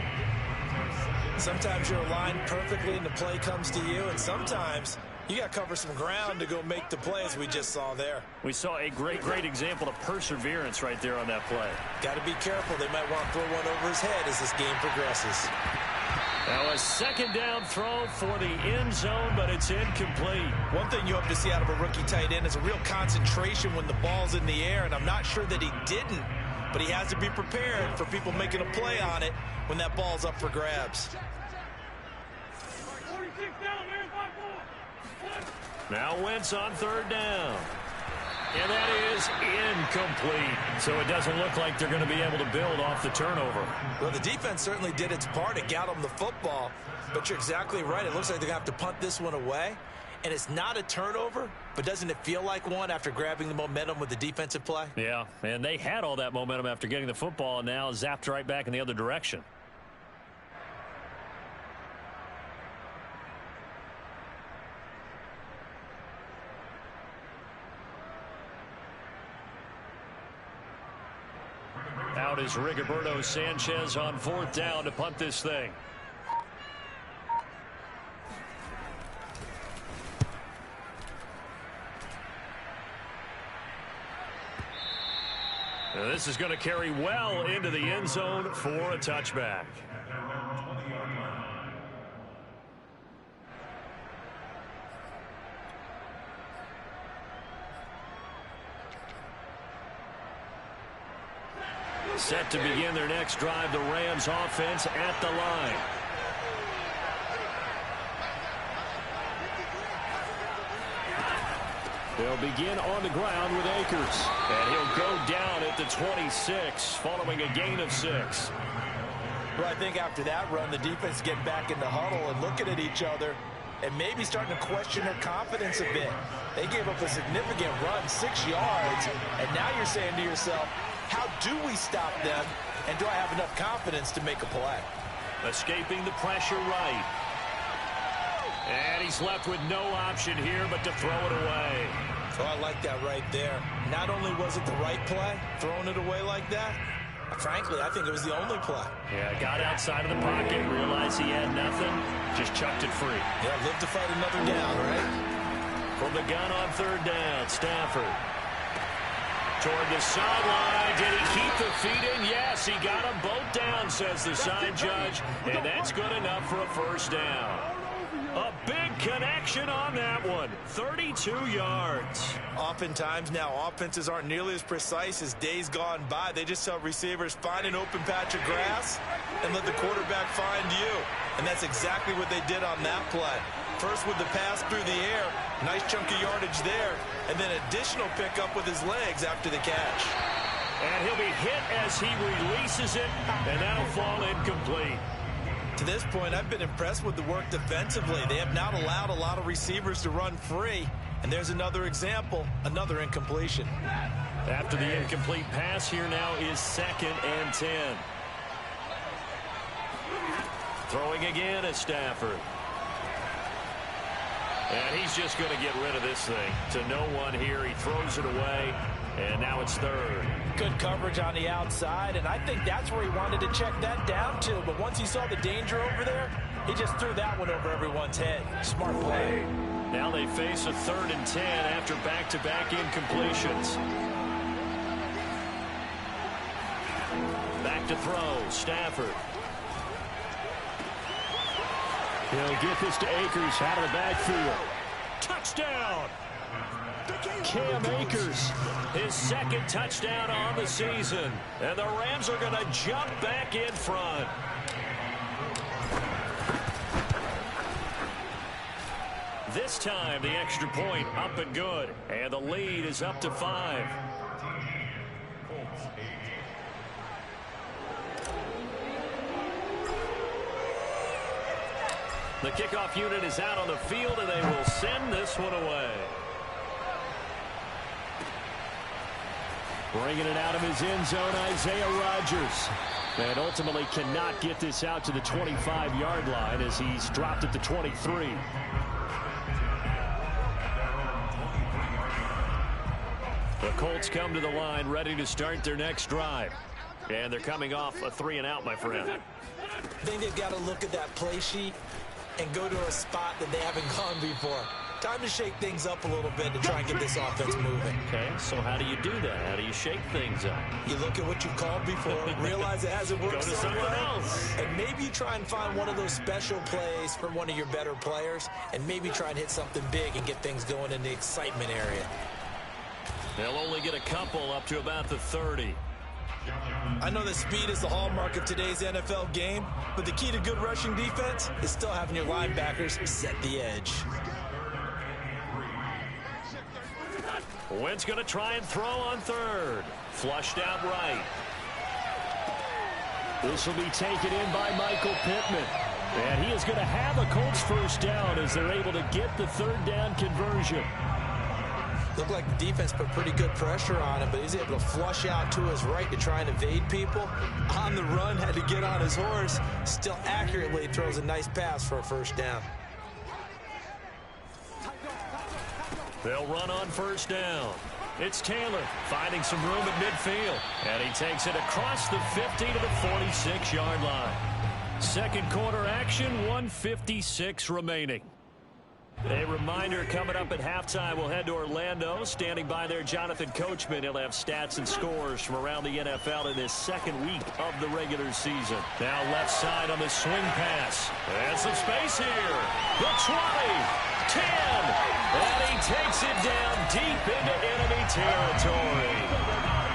Sometimes you're aligned perfectly and the play comes to you, and sometimes you got to cover some ground to go make the play, as we just saw there. We saw a great example of perseverance right there on that play. Got to be careful. They might want to throw one over his head as this game progresses. Now a 2nd down throw for the end zone, but it's incomplete. One thing you hope to see out of a rookie tight end is a real concentration when the ball's in the air, and I'm not sure that he didn't, but he has to be prepared for people making a play on it when that ball's up for grabs. Now Wentz on 3rd down. And that is incomplete. So it doesn't look like they're going to be able to build off the turnover. Well, the defense certainly did its part to get them the football, but you're exactly right. It looks like they're going to have to punt this one away. And it's not a turnover, but doesn't it feel like one after grabbing the momentum with the defensive play? Yeah, and they had all that momentum after getting the football, and now zapped right back in the other direction. Out is Rigoberto Sanchez on 4th down to punt this thing. Now this is going to carry well into the end zone for a touchback. Set to begin their next drive, the Rams offense at the line. They'll begin on the ground with Akers. And he'll go down at the 26 following a gain of 6. Well, I think after that run, the defense getting back in the huddle and looking at each other and maybe starting to question their confidence a bit. They gave up a significant run, 6 yards, and now you're saying to yourself, how do we stop them, and do I have enough confidence to make a play? Escaping the pressure right. And he's left with no option here but to throw it away. Oh, I like that right there. Not only was it the right play, throwing it away like that, frankly, I think it was the only play. Yeah, got outside of the pocket, realized he had nothing, just chucked it free. Yeah, live to fight another down, right? From the gun on 3rd down, Stafford. Toward the sideline. Did he keep the feet in? Yes, he got them both down, says the side judge. And that's good enough for a 1st down. A big connection on that one. 32 yards. Oftentimes now, offenses aren't nearly as precise as days gone by. They just tell receivers, find an open patch of grass and let the quarterback find you. And that's exactly what they did on that play. First with the pass through the air. Nice chunk of yardage there. And then additional pickup with his legs after the catch. And he'll be hit as he releases it, and that'll fall incomplete. To this point, I've been impressed with the work defensively. They have not allowed a lot of receivers to run free. And there's another example, another incompletion. After the incomplete pass, here now is 2nd and 10. Throwing again at Stafford. And he's just going to get rid of this thing. To no one here. He throws it away. And now it's 3rd. Good coverage on the outside, and I think that's where he wanted to check that down to. But once he saw the danger over there, he just threw that one over everyone's head. Smart play. Now they face a 3rd and 10 after back-to-back incompletions. Back to throw. Stafford. He'll get this to Akers out of the backfield. Touchdown! Cam Akers, his 2nd touchdown on the season. And the Rams are going to jump back in front. This time, the extra point up and good. And the lead is up to 5. The kickoff unit is out on the field, and they will send this one away. Bringing it out of his end zone, Isaiah Rodgers. And ultimately cannot get this out to the 25-yard line as he's dropped at the 23. The Colts come to the line ready to start their next drive. And they're coming off a 3-and-out, my friend. I think they've got to look at that play sheet and go to a spot that they haven't gone before. Time to shake things up a little bit to try and get this offense moving. Okay, so how do you do that? How do you shake things up? You look at what you've called before, realize it hasn't worked Go to so something well, else. and maybe you try and find one of those special plays from one of your better players, and maybe try and hit something big and get things going in the excitement area. They'll only get a couple up to about the 30. I know that speed is the hallmark of today's NFL game, but the key to good rushing defense is still having your linebackers set the edge. Wentz going to try and throw on third. Flushed out right. This will be taken in by Michael Pittman. And he is going to have a Colts first down as they're able to get the third down conversion. Looked like the defense put pretty good pressure on him, but he's able to flush out to his right to try and evade people. On the run, had to get on his horse. Still accurately throws a nice pass for a first down. They'll run on first down. It's Taylor finding some room at midfield. And he takes it across the 50 to the 46-yard line. Second quarter action, 1:56 remaining. A reminder coming up at halftime, we'll head to Orlando. Standing by there, Jonathan Coachman. He'll have stats and scores from around the NFL in this second week of the regular season. Now left side on the swing pass. And some space here. The 20, 10, and he takes it down deep into enemy territory.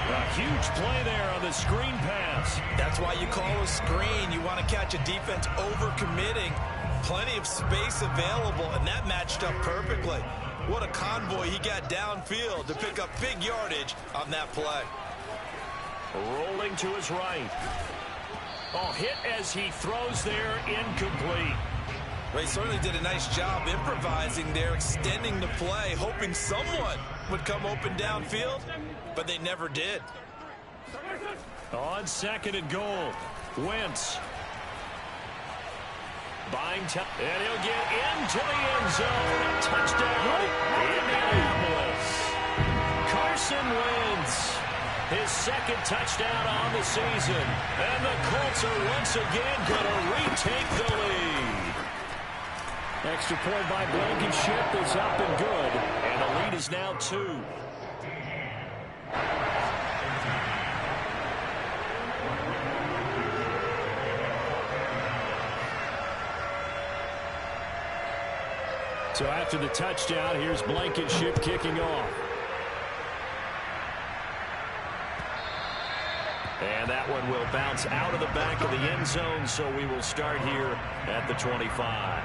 A huge play there on the screen pass. That's why you call a screen. You want to catch a defense over-committing. Plenty of space available, and that matched up perfectly. What a convoy he got downfield to pick up big yardage on that play. Rolling to his right. Oh, hit as he throws there, incomplete. Well, he certainly did a nice job improvising there, extending the play, hoping someone would come open downfield, but they never did. On second and goal, Wentz. Buying time, and he'll get into the end zone. Touchdown, Indianapolis. Carson Wentz, his second touchdown on the season. And the Colts are once again going to retake the lead. Extra point by Blankenship is up and good. And the lead is now 2. So after the touchdown, here's Blankenship kicking off. And that one will bounce out of the back of the end zone, so we will start here at the 25.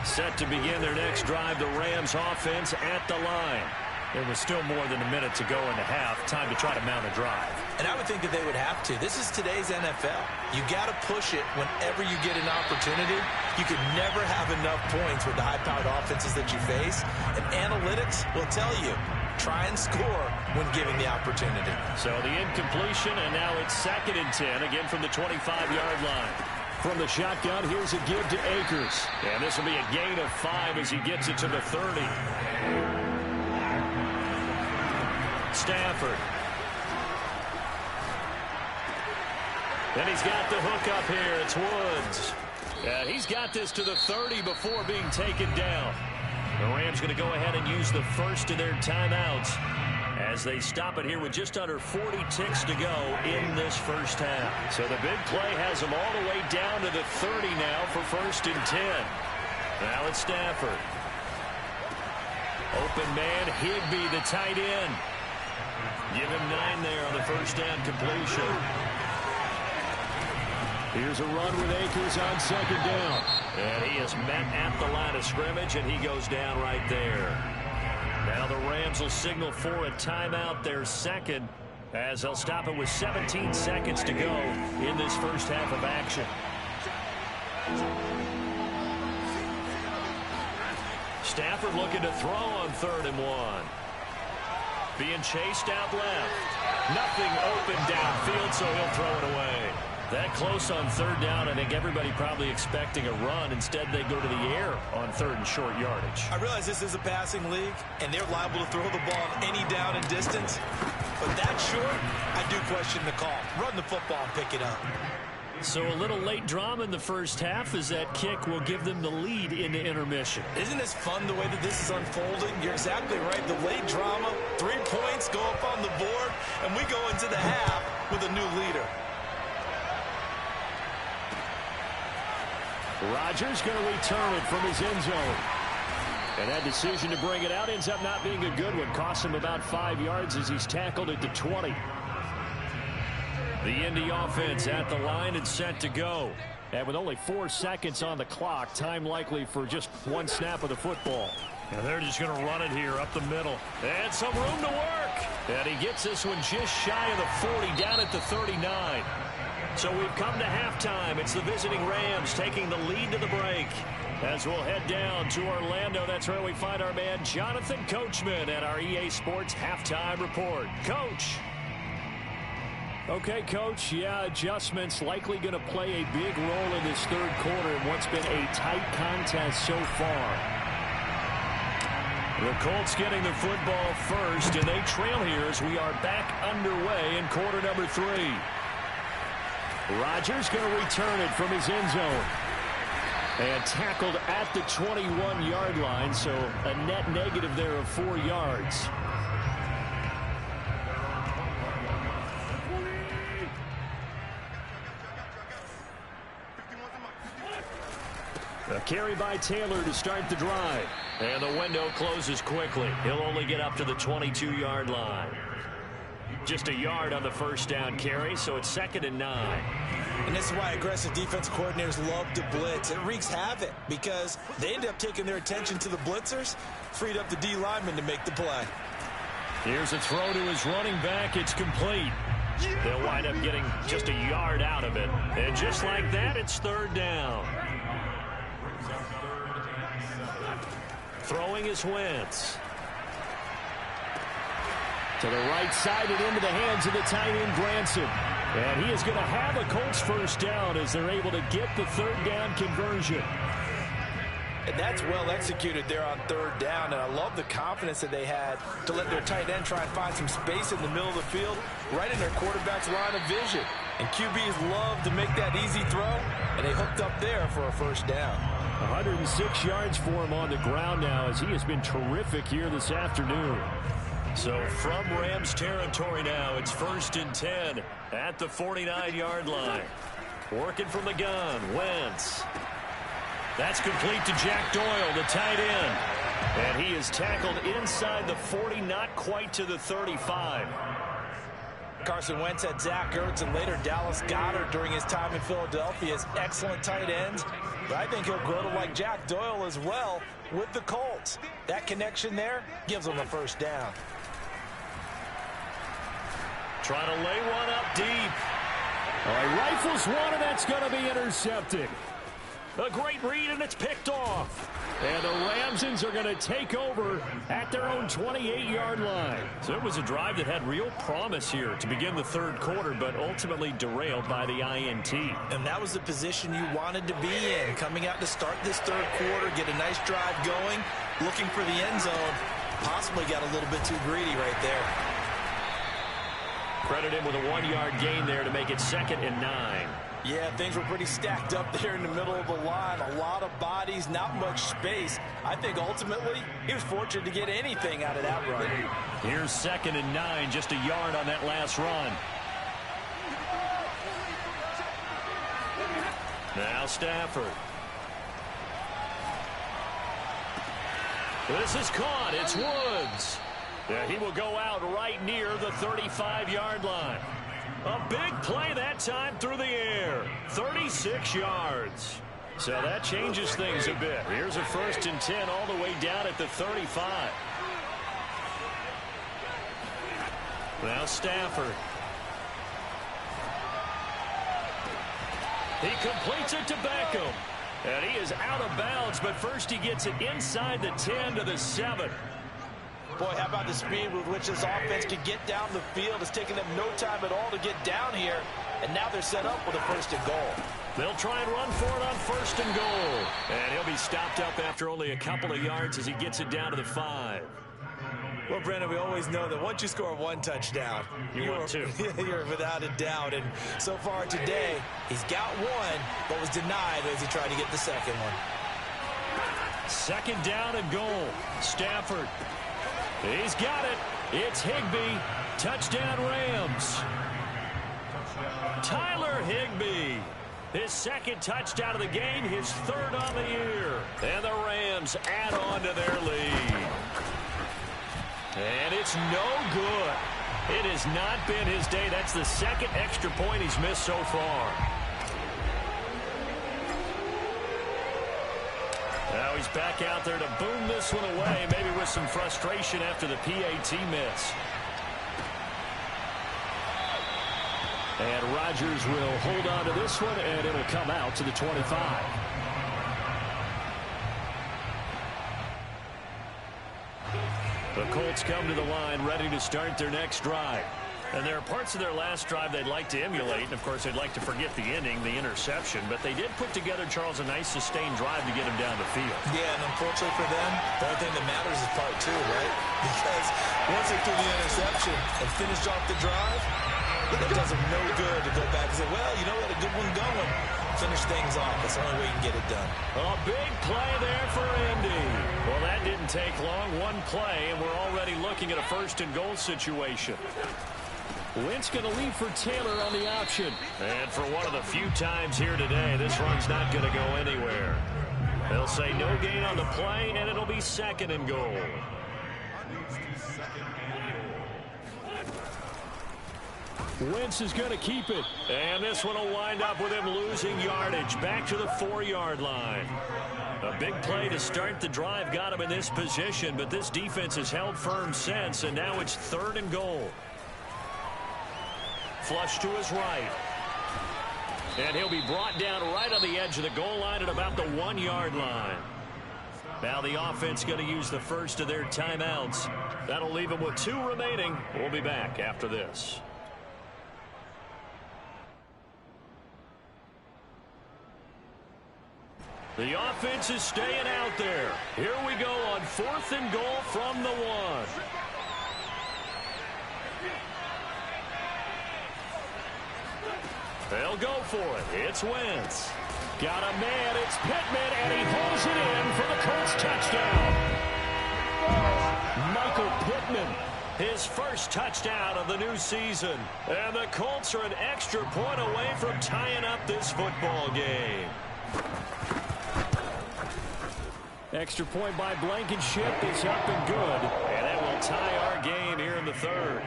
Set to begin their next drive, the Rams offense at the line. There was still more than a minute to go in the half. Time to try to mount a drive. And I would think that they would have to. This is today's NFL. You got to push it whenever you get an opportunity. You could never have enough points with the high-powered offenses that you face. And analytics will tell you, try and score when given the opportunity. So the incompletion, and now it's 2nd and 10, again from the 25-yard line. From the shotgun, here's a give to Akers. And this will be a gain of 5 as he gets it to the 30. Stafford. And he's got the hook up here. It's Woods. And he's got this to the 30 before being taken down. The Rams going to go ahead and use the first of their timeouts as they stop it here with just under 40 ticks to go in this first half. So the big play has them all the way down to the 30 now for 1st and 10. Now it's Stafford. Open man, Higbee, the tight end. Give him 9 there on the first down completion. Here's a run with Akers on second down. And he is met at the line of scrimmage, and he goes down right there. Now the Rams will signal for a timeout, their second, as they'll stop it with 17 seconds to go in this first half of action. Stafford looking to throw on 3rd and 1. Being chased out left. Nothing open downfield, so he'll throw it away. That close on 3rd down, I think everybody probably expecting a run. Instead, they go to the air on 3rd and short yardage. I realize this is a passing league, and they're liable to throw the ball any down and distance. But that short, I do question the call. Run the football and pick it up. So a little late drama in the first half as that kick will give them the lead into intermission. Isn't this fun the way that this is unfolding? You're exactly right. The late drama, 3 points go up on the board, and we go into the half with a new leader. Rodgers going to return it from his end zone. And that decision to bring it out ends up not being a good one. Costs him about 5 yards as he's tackled at the 20. The Indy offense at the line and set to go. And with only 4 seconds on the clock, time likely for just 1 snap of the football. And they're just going to run it here up the middle. And some room to work. And he gets this one just shy of the 40, down at the 39. So we've come to halftime. It's the visiting Rams taking the lead to the break. As we'll head down to Orlando, that's where we find our man Jonathan Coachman at our EA Sports Halftime Report. Coach. Okay, Coach, yeah, adjustments likely going to play a big role in this 3rd quarter in what's been a tight contest so far. The Colts getting the football first, and they trail here as we are back underway in quarter number 3. Rodgers going to return it from his end zone. And tackled at the 21-yard line, so a net negative there of 4 yards. A carry by Taylor to start the drive. And the window closes quickly. He'll only get up to the 22-yard line. Just a yard on the first down carry, so it's 2nd and 9. And this is why aggressive defense coordinators love to blitz. It wreaks havoc because they end up taking their attention to the blitzers, freed up the D lineman to make the play. Here's a throw to his running back. It's complete. They'll wind up getting just a yard out of it. And just like that, it's 3rd down. Throwing is Wentz. To the right side and into the hands of the tight end, Branson. And he is going to have a Colts first down as they're able to get the 3rd down conversion. And that's well executed there on 3rd down. And I love the confidence that they had to let their tight end try and find some space in the middle of the field, right in their quarterback's line of vision. And QBs love to make that easy throw, and they hooked up there for a first down. 106 yards for him on the ground now as he has been terrific here this afternoon. So from Rams territory now, it's 1st and 10 at the 49-yard line. Working from the gun, Wentz. That's complete to Jack Doyle, the tight end. And he is tackled inside the 40, not quite to the 35. Carson Wentz had Zach Ertz and later Dallas Goedert during his time in Philadelphia as excellent tight ends. But I think he'll grow to like Jack Doyle as well with the Colts. That connection there gives them a first down. Trying to lay one up deep. He rifles one, and that's going to be intercepted. A great read, and it's picked off. And the Ramsons are going to take over at their own 28-yard line. So it was a drive that had real promise here to begin the 3rd quarter, but ultimately derailed by the INT. And that was the position you wanted to be in, coming out to start this 3rd quarter, get a nice drive going, looking for the end zone. Possibly got a little bit too greedy right there. Credit him with a 1-yard gain there to make it 2nd and 9. Yeah, things were pretty stacked up there in the middle of the line. A lot of bodies, not much space. I think ultimately he was fortunate to get anything out of that run. Here's 2nd and 9, just a yard on that last run. Now Stafford. This is caught. It's Woods. Yeah, he will go out right near the 35-yard line. A big play that time through the air. 36 yards. So that changes things a bit. Here's a 1st and 10 all the way down at the 35. Now Stafford. He completes it to Beckham. And he is out of bounds, but first he gets it inside the 10 to the 7. Boy, how about the speed with which this offense can get down the field? It's taking them no time at all to get down here. And now they're set up with a 1st and goal. They'll try and run for it on 1st and goal. And he'll be stopped up after only a couple of yards as he gets it down to the 5. Well, Brandon, we always know that once you score one touchdown, you're without a doubt. And so far today, he's got one, but was denied as he tried to get the second one. 2nd down and goal. Stafford. He's got it. It's Higbee. Touchdown Rams. Tyler Higbee. His 2nd touchdown of the game, his 3rd on the year. And the Rams add on to their lead. And it's no good. It has not been his day. That's the 2nd extra point he's missed so far. Now he's back out there to boom this one away, maybe with some frustration after the PAT miss. And Rodgers will hold on to this one, and it'll come out to the 25. The Colts come to the line ready to start their next drive. And there are parts of their last drive they'd like to emulate. And, of course, they'd like to forget the ending, the interception. But they did put together, Charles, a nice sustained drive to get him down the field. Yeah, and unfortunately for them, the only thing that matters is part 2, right? Because once they threw the interception and finished off the drive, it does them no good to go back and say, well, you know, we had a good one going. Finish things off. That's the only way you can get it done. A big play there for Indy. Well, that didn't take long. One play, and we're already looking at a 1st and goal situation. Wentz going to leave for Taylor on the option. And for one of the few times here today, this run's not going to go anywhere. They'll say no gain on the play, and it'll be 2nd and goal. Wentz is going to keep it. And this one will wind up with him losing yardage. Back to the 4-yard line. A big play to start the drive got him in this position, but this defense has held firm since, and now it's 3rd and goal. Flush to his right. And he'll be brought down right on the edge of the goal line at about the 1-yard line. Now the offense going to use the first of their timeouts. That'll leave them with 2 remaining. We'll be back after this. The offense is staying out there. Here we go on 4th and goal from the 1. They'll go for it. It's Wentz. Got a man. It's Pittman, and he holds it in for the Colts touchdown. Michael Pittman, his 1st touchdown of the new season. And the Colts are an extra point away from tying up this football game. Extra point by Blankenship is up and good. And that will tie our game here in the 3rd.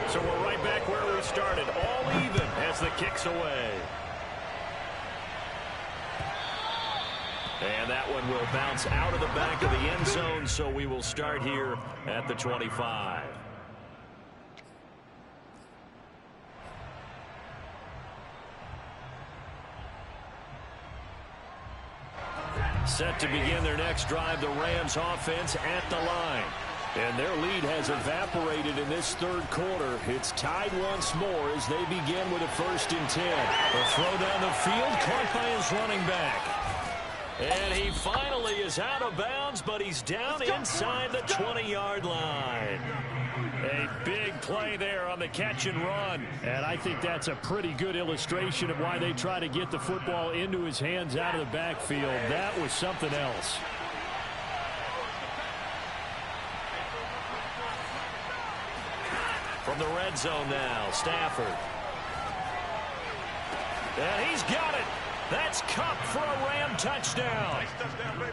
So we're right back where we started. All even as the kick's away. And that one will bounce out of the back of the end zone, so we will start here at the 25. Set to begin their next drive, the Rams offense at the line. And their lead has evaporated in this 3rd quarter. It's tied once more as they begin with a 1st and 10. A throw down the field, caught by his running back. And he finally is out of bounds, but he's down inside the 20-yard line. A big play there on the catch and run. And I think that's a pretty good illustration of why they try to get the football into his hands out of the backfield. That was something else. From the red zone now, Stafford. And he's got it. That's Cup for a Ram touchdown. Nice touchdown, baby.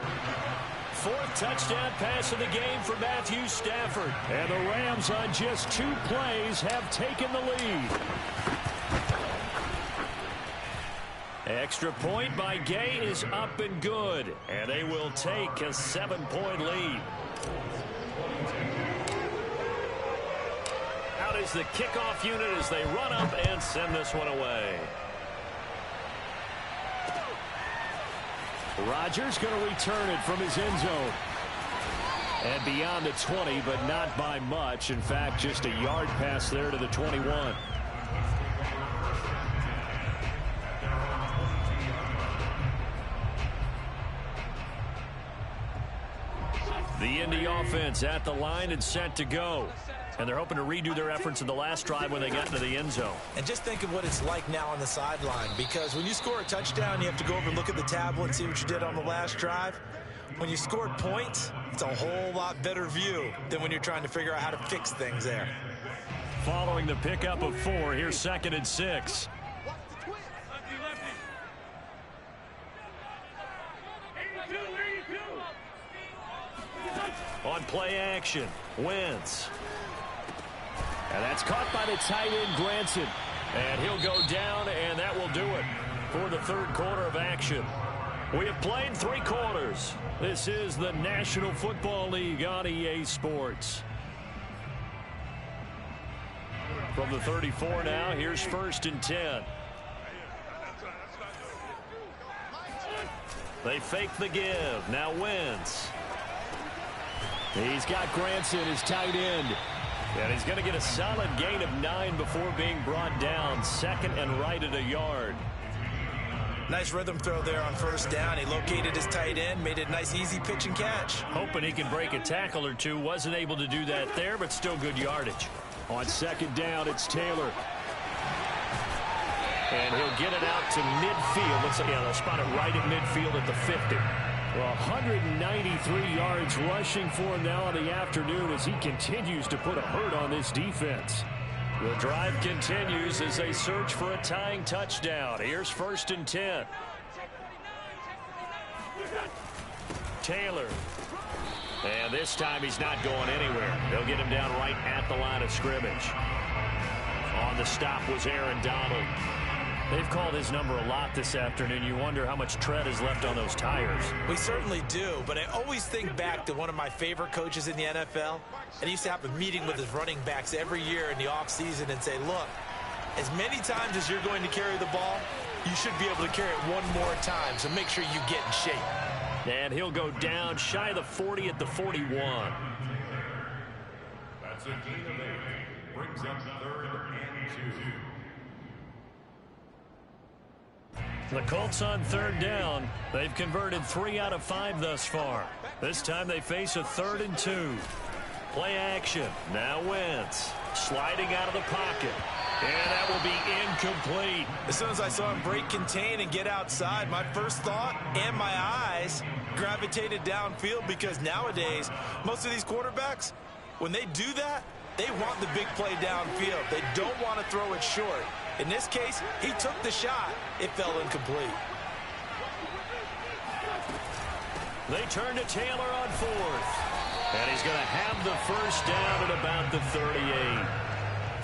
Fourth touchdown pass of the game for Matthew Stafford. And the Rams on just 2 plays have taken the lead. Extra point by Gay is up and good. And they will take a 7-point lead. Out is the kickoff unit as they run up and send this one away. Rodgers going to return it from his end zone. And beyond the 20, but not by much. In fact, just a yard pass there to the 21. The Indy offense at the line and set to go. And they're hoping to redo their efforts in the last drive when they got into the end zone. And just think of what it's like now on the sideline, because when you score a touchdown, you have to go over and look at the tablet and see what you did on the last drive. When you scored points, it's a whole lot better view than when you're trying to figure out how to fix things there. Following the pickup of 4, here's 2nd and 6. On play action, Wentz. And that's caught by the tight end, Granson. And he'll go down, and that will do it for the 3rd quarter of action. We have played 3 quarters. This is the National Football League on EA Sports. From the 34 now, here's 1st and 10. They fake the give. Now Wentz. He's got Granson, his tight end. And he's going to get a solid gain of 9 before being brought down. 2nd and right at a yard. Nice rhythm throw there on 1st down. He located his tight end, made it a nice easy pitch and catch. Hoping he can break a tackle or two. Wasn't able to do that there, but still good yardage. On 2nd down, it's Taylor. And he'll get it out to midfield. Looks like, yeah, they'll spot it right at midfield at the 50. Well, 193 yards rushing for him now in the afternoon as he continues to put a hurt on this defense. The drive continues as they search for a tying touchdown. Here's 1st and 10. Taylor. And this time he's not going anywhere. They'll get him down right at the line of scrimmage. On the stop was Aaron Donald. They've called his number a lot this afternoon. You wonder how much tread is left on those tires. We certainly do, but I always think back to one of my favorite coaches in the NFL. And he used to have a meeting with his running backs every year in the offseason and say, look, as many times as you're going to carry the ball, you should be able to carry it one more time, so make sure you get in shape. And he'll go down shy of the 40 at the 41. That's a gain of 8. Brings up 3rd and 2. The Colts on 3rd down. They've converted 3 out of 5 thus far. This time they face a 3rd and 2. Play action. Now Wentz sliding out of the pocket. And that will be incomplete. As soon as I saw him break contain and get outside, my first thought and my eyes gravitated downfield, because nowadays, most of these quarterbacks, when they do that, they want the big play downfield. They don't want to throw it short. In this case, he took the shot. It fell incomplete. They turn to Taylor on 4th. And he's going to have the 1st down at about the 38.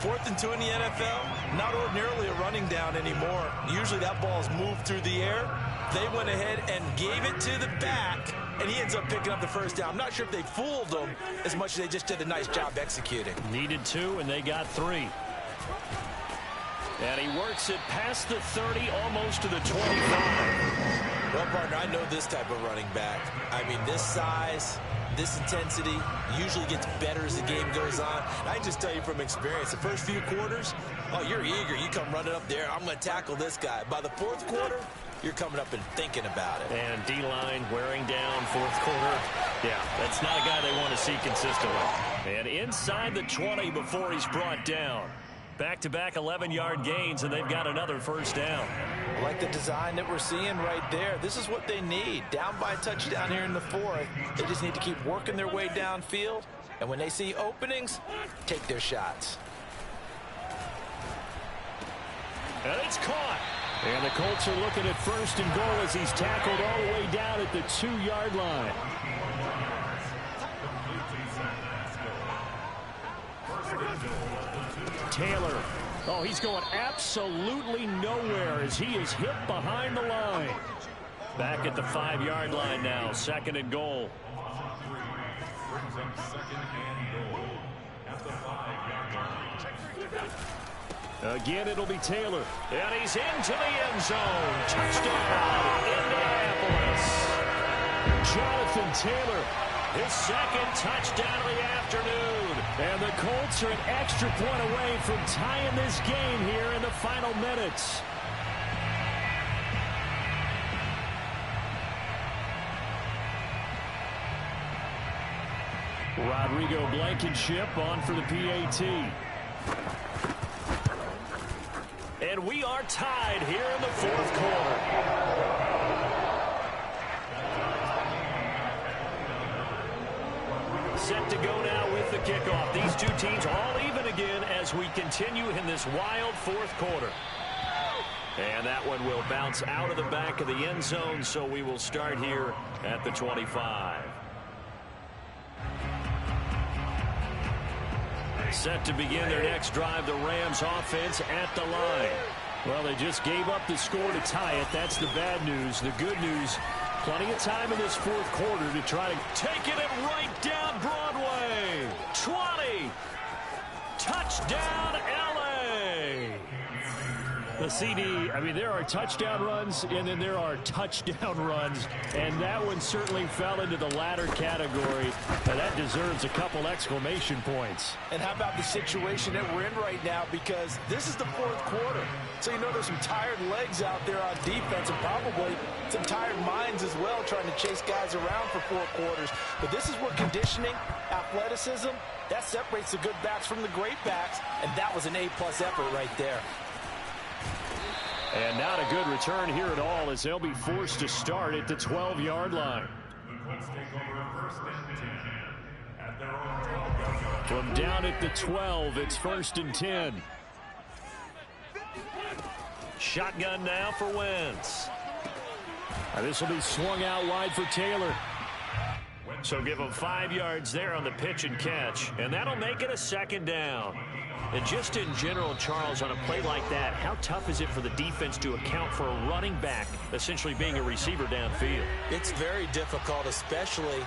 4th and 2 in the NFL, not ordinarily a running down anymore. Usually that ball is moved through the air. They went ahead and gave it to the back, and he ends up picking up the 1st down. I'm not sure if they fooled him as much as they just did a nice job executing. Needed 2, and they got 3. And he works it past the 30, almost to the 25. Well, partner, I know this type of running back. I mean, this size, this intensity usually gets better as the game goes on. And I just tell you from experience, the first few quarters, oh, you're eager. You come running up there, I'm going to tackle this guy. By the 4th quarter, you're coming up and thinking about it. And D-line wearing down 4th quarter. Yeah, that's not a guy they want to see consistently. And inside the 20 before he's brought down. Back-to-back 11-yard gains, and they've got another 1st down. I like the design that we're seeing right there. This is what they need. Down by a touchdown here in the 4th. They just need to keep working their way downfield. And when they see openings, take their shots. And it's caught. And the Colts are looking at 1st and goal as he's tackled all the way down at the 2-yard line. Taylor. Oh, he's going absolutely nowhere as he is hit behind the line. Back at the 5-yard line now, 2nd and goal. Again, it'll be Taylor. And he's into the end zone. Touchdown, Indianapolis. Jonathan Taylor, his 2nd touchdown of the afternoon. And the Colts are an extra point away from tying this game here in the final minutes. Rodrigo Blankenship on for the PAT. And we are tied here in the 4th quarter. Set to go now with the kickoff. These two teams all even again as we continue in this wild 4th quarter. And that one will bounce out of the back of the end zone, so we will start here at the 25. Set to begin their next drive, the Rams offense at the line. Well, they just gave up the score to tie it. That's the bad news. The good news, plenty of time in this 4th quarter to try to take it right down Broadway. 20. Touchdown, L.A. The CD, I mean, there are touchdown runs, and then there are touchdown runs, and that one certainly fell into the latter category, and that deserves a couple exclamation points. And how about the situation that we're in right now, because this is the 4th quarter, so you know there's some tired legs out there on defense and probably some tired minds as well trying to chase guys around for 4 quarters. But this is where conditioning, athleticism, that separates the good backs from the great backs, and that was an A-plus effort right there. And not a good return here at all as they'll be forced to start at the 12-yard line. From down at the 12, it's 1st and 10. Shotgun now for Wentz. This will be swung out wide for Taylor. So give him 5 yards there on the pitch and catch, and that'll make it a 2nd down. And just in general, Charles, on a play like that, how tough is it for the defense to account for a running back essentially being a receiver downfield? It's very difficult, especially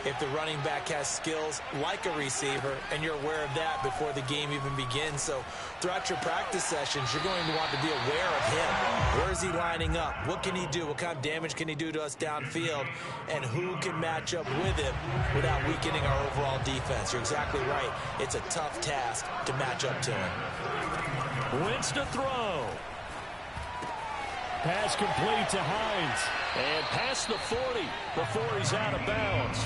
if the running back has skills like a receiver, and you're aware of that before the game even begins. So throughout your practice sessions, you're going to want to be aware of him. Where is he lining up? What can he do? What kind of damage can he do to us downfield? And who can match up with him without weakening our overall defense? You're exactly right. It's a tough task to match up to him. Wentz to throw. Pass complete to Hines. And past the 40 before he's out of bounds.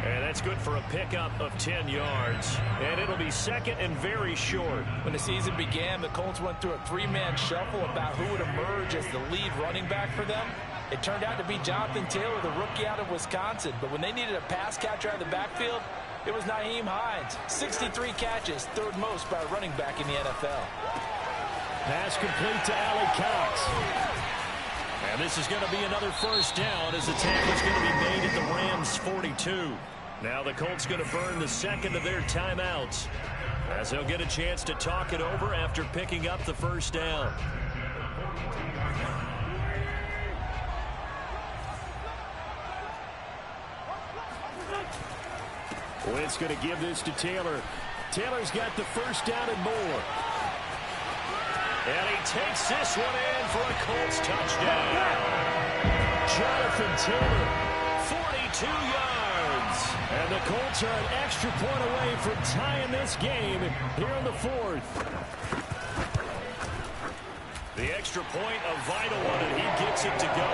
And that's good for a pickup of 10 yards. And it'll be 2nd and very short. When the season began, the Colts went through a 3-man shuffle about who would emerge as the lead running back for them. It turned out to be Jonathan Taylor, the rookie out of Wisconsin. But when they needed a pass catcher out of the backfield, it was Nyheim Hines. 63 catches, 3rd most by a running back in the NFL. Pass complete to Allie Cox. And this is going to be another 1st down as the tackle's going to be made at the Rams' 42. Now the Colts going to burn the 2nd of their timeouts as they'll get a chance to talk it over after picking up the 1st down. Wentz going to give this to Taylor. Taylor's got the 1st down and more. And he takes this one in for a Colts touchdown. Jonathan Taylor, 42 yards. And the Colts are an extra point away from tying this game here in the 4th. The extra point, a vital one, and he gets it to go.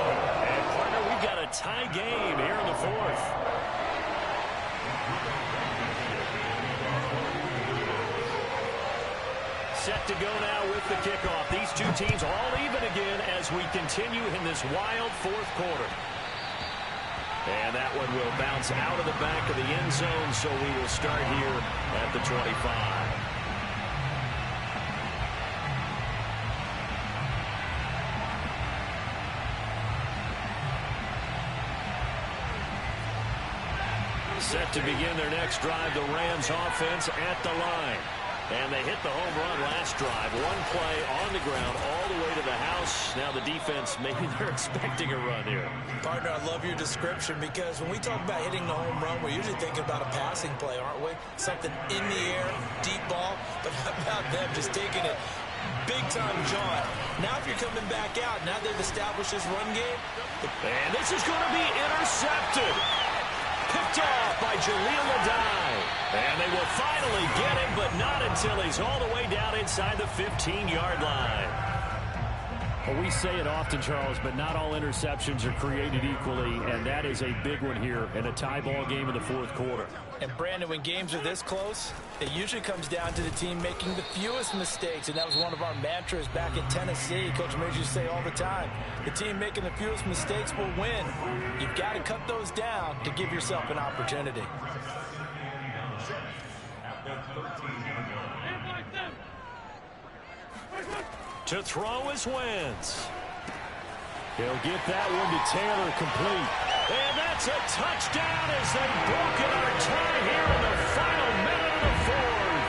And, partner, we've got a tie game here in the 4th. Set to go now with the kickoff. These two teams all even again as we continue in this wild 4th quarter. And that one will bounce out of the back of the end zone, so we will start here at the 25. Set to begin their next drive, the Rams offense at the line. And they hit the home run last drive. One play on the ground all the way to the house. Now the defense, maybe they're expecting a run here. Partner, I love your description because when we talk about hitting the home run, we're usually thinking about a passing play, aren't we? Something in the air, deep ball. But how about them just taking it big time, John? Now if you're coming back out, now they've established this run game. And this is going to be intercepted. Picked off by Jaleel Adai. And they will finally get him, but not until he's all the way down inside the 15-yard line. Well, we say it often, Charles, but not all interceptions are created equally, and that is a big one here in a tie ball game in the fourth quarter. And, Brandon, when games are this close, it usually comes down to the team making the fewest mistakes, and that was one of our mantras back in Tennessee. Coach Major used to say all the time, the team making the fewest mistakes will win. You've got to cut those down to give yourself an opportunity. To throw is Wentz. He'll get that one to Taylor, complete. And that's a touchdown as they've broken our tie here in the final minute of the fourth.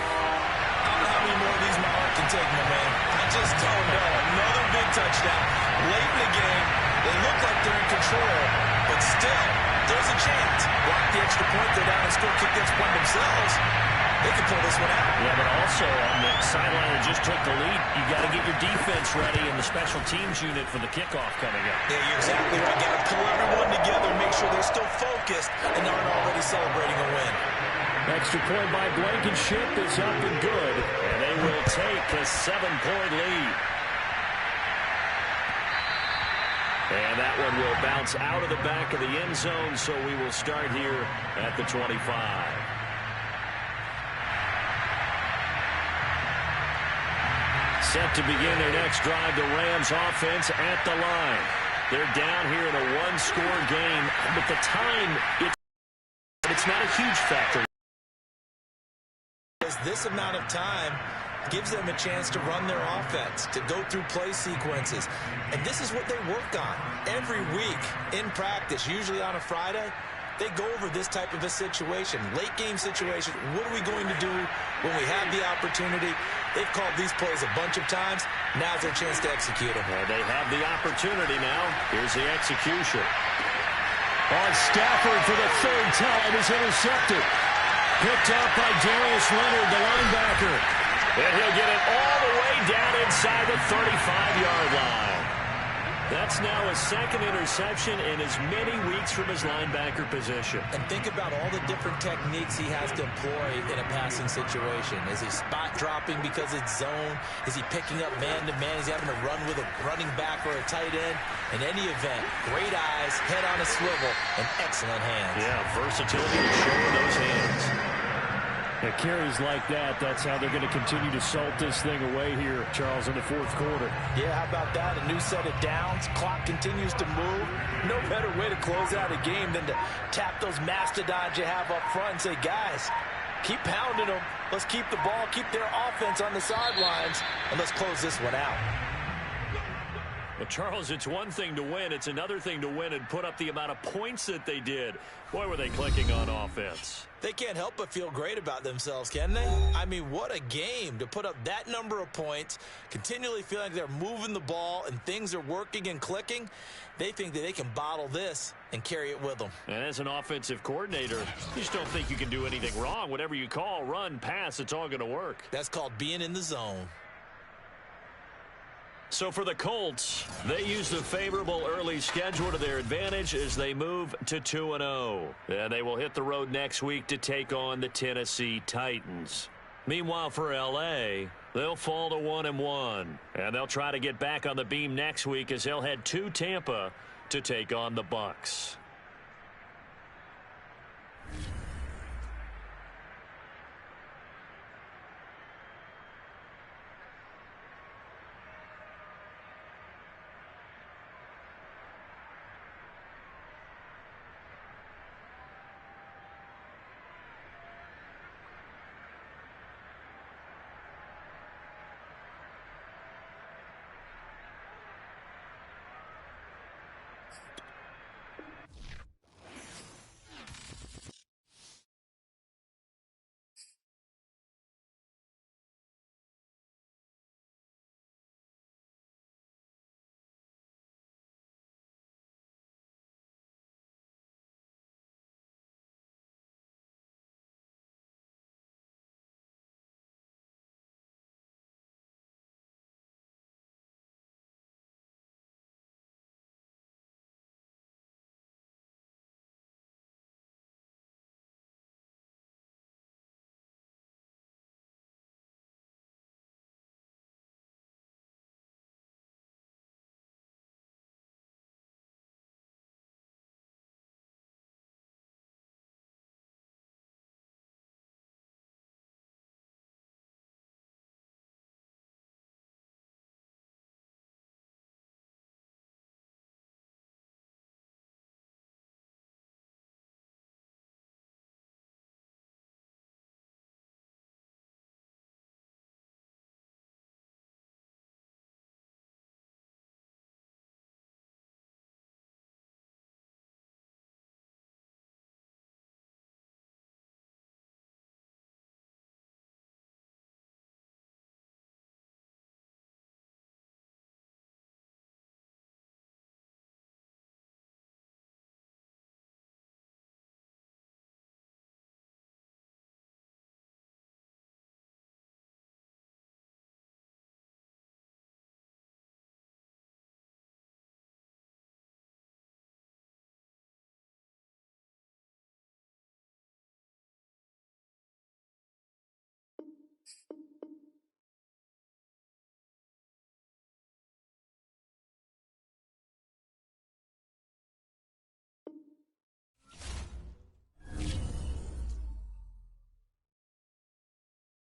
I don't know how many more of these my heart can take, my man. I just don't know. Another big touchdown. Late in the game, they look like they're in control, but still, there's a chance. Block the extra point, go down and score, kick the extra point themselves. They can pull this one out. Yeah, but also on the sideline that just took the lead, you got to get your defense ready and the special teams unit for the kickoff coming up. Yeah, you're exactly right. Got to pull everyone together, make sure they're still focused and aren't already celebrating a win. Extra point by Blankenship is up and good, and they will take a 7-point lead. And that one will bounce out of the back of the end zone, so we will start here at the 25. Set to begin their next drive, the Rams offense at the line. They're down here in a one-score game, but the time, it's not a huge factor. This amount of time gives them a chance to run their offense, to go through play sequences. And this is what they work on every week in practice, usually on a Friday. They go over this type of a situation, late game situation. What are we going to do when we have the opportunity? They've called these plays a bunch of times. Now's their chance to execute them. Well, they have the opportunity now. Here's the execution. On Stafford for the third time is intercepted. Picked up by Darius Leonard, the linebacker. And he'll get it all the way down inside the 35-yard line. That's now a second interception in as many weeks from his linebacker position. And think about all the different techniques he has to employ in a passing situation. Is he spot dropping because it's zone? Is he picking up man-to-man? Is he having to run with a running back or a tight end? In any event, great eyes, head on a swivel, and excellent hands. Yeah, versatility to show those hands. At carries like that, that's how they're going to continue to salt this thing away here, Charles, in the fourth quarter. Yeah, how about that? A new set of downs. Clock continues to move. No better way to close out a game than to tap those mastodons you have up front and say, guys, keep pounding them. Let's keep the ball, keep their offense on the sidelines, and let's close this one out. Well, Charles, it's one thing to win. It's another thing to win and put up the amount of points that they did. Boy, were they clicking on offense. They can't help but feel great about themselves, can they? I mean, what a game to put up that number of points, continually feeling like they're moving the ball and things are working and clicking. They think that they can bottle this and carry it with them. And as an offensive coordinator, you just don't think you can do anything wrong. Whatever you call, run, pass, it's all going to work. That's called being in the zone. So for the Colts, they use the favorable early schedule to their advantage as they move to 2-0. And they will hit the road next week to take on the Tennessee Titans. Meanwhile, for L.A., they'll fall to 1-1. And they'll try to get back on the beam next week as they'll head to Tampa to take on the Bucs.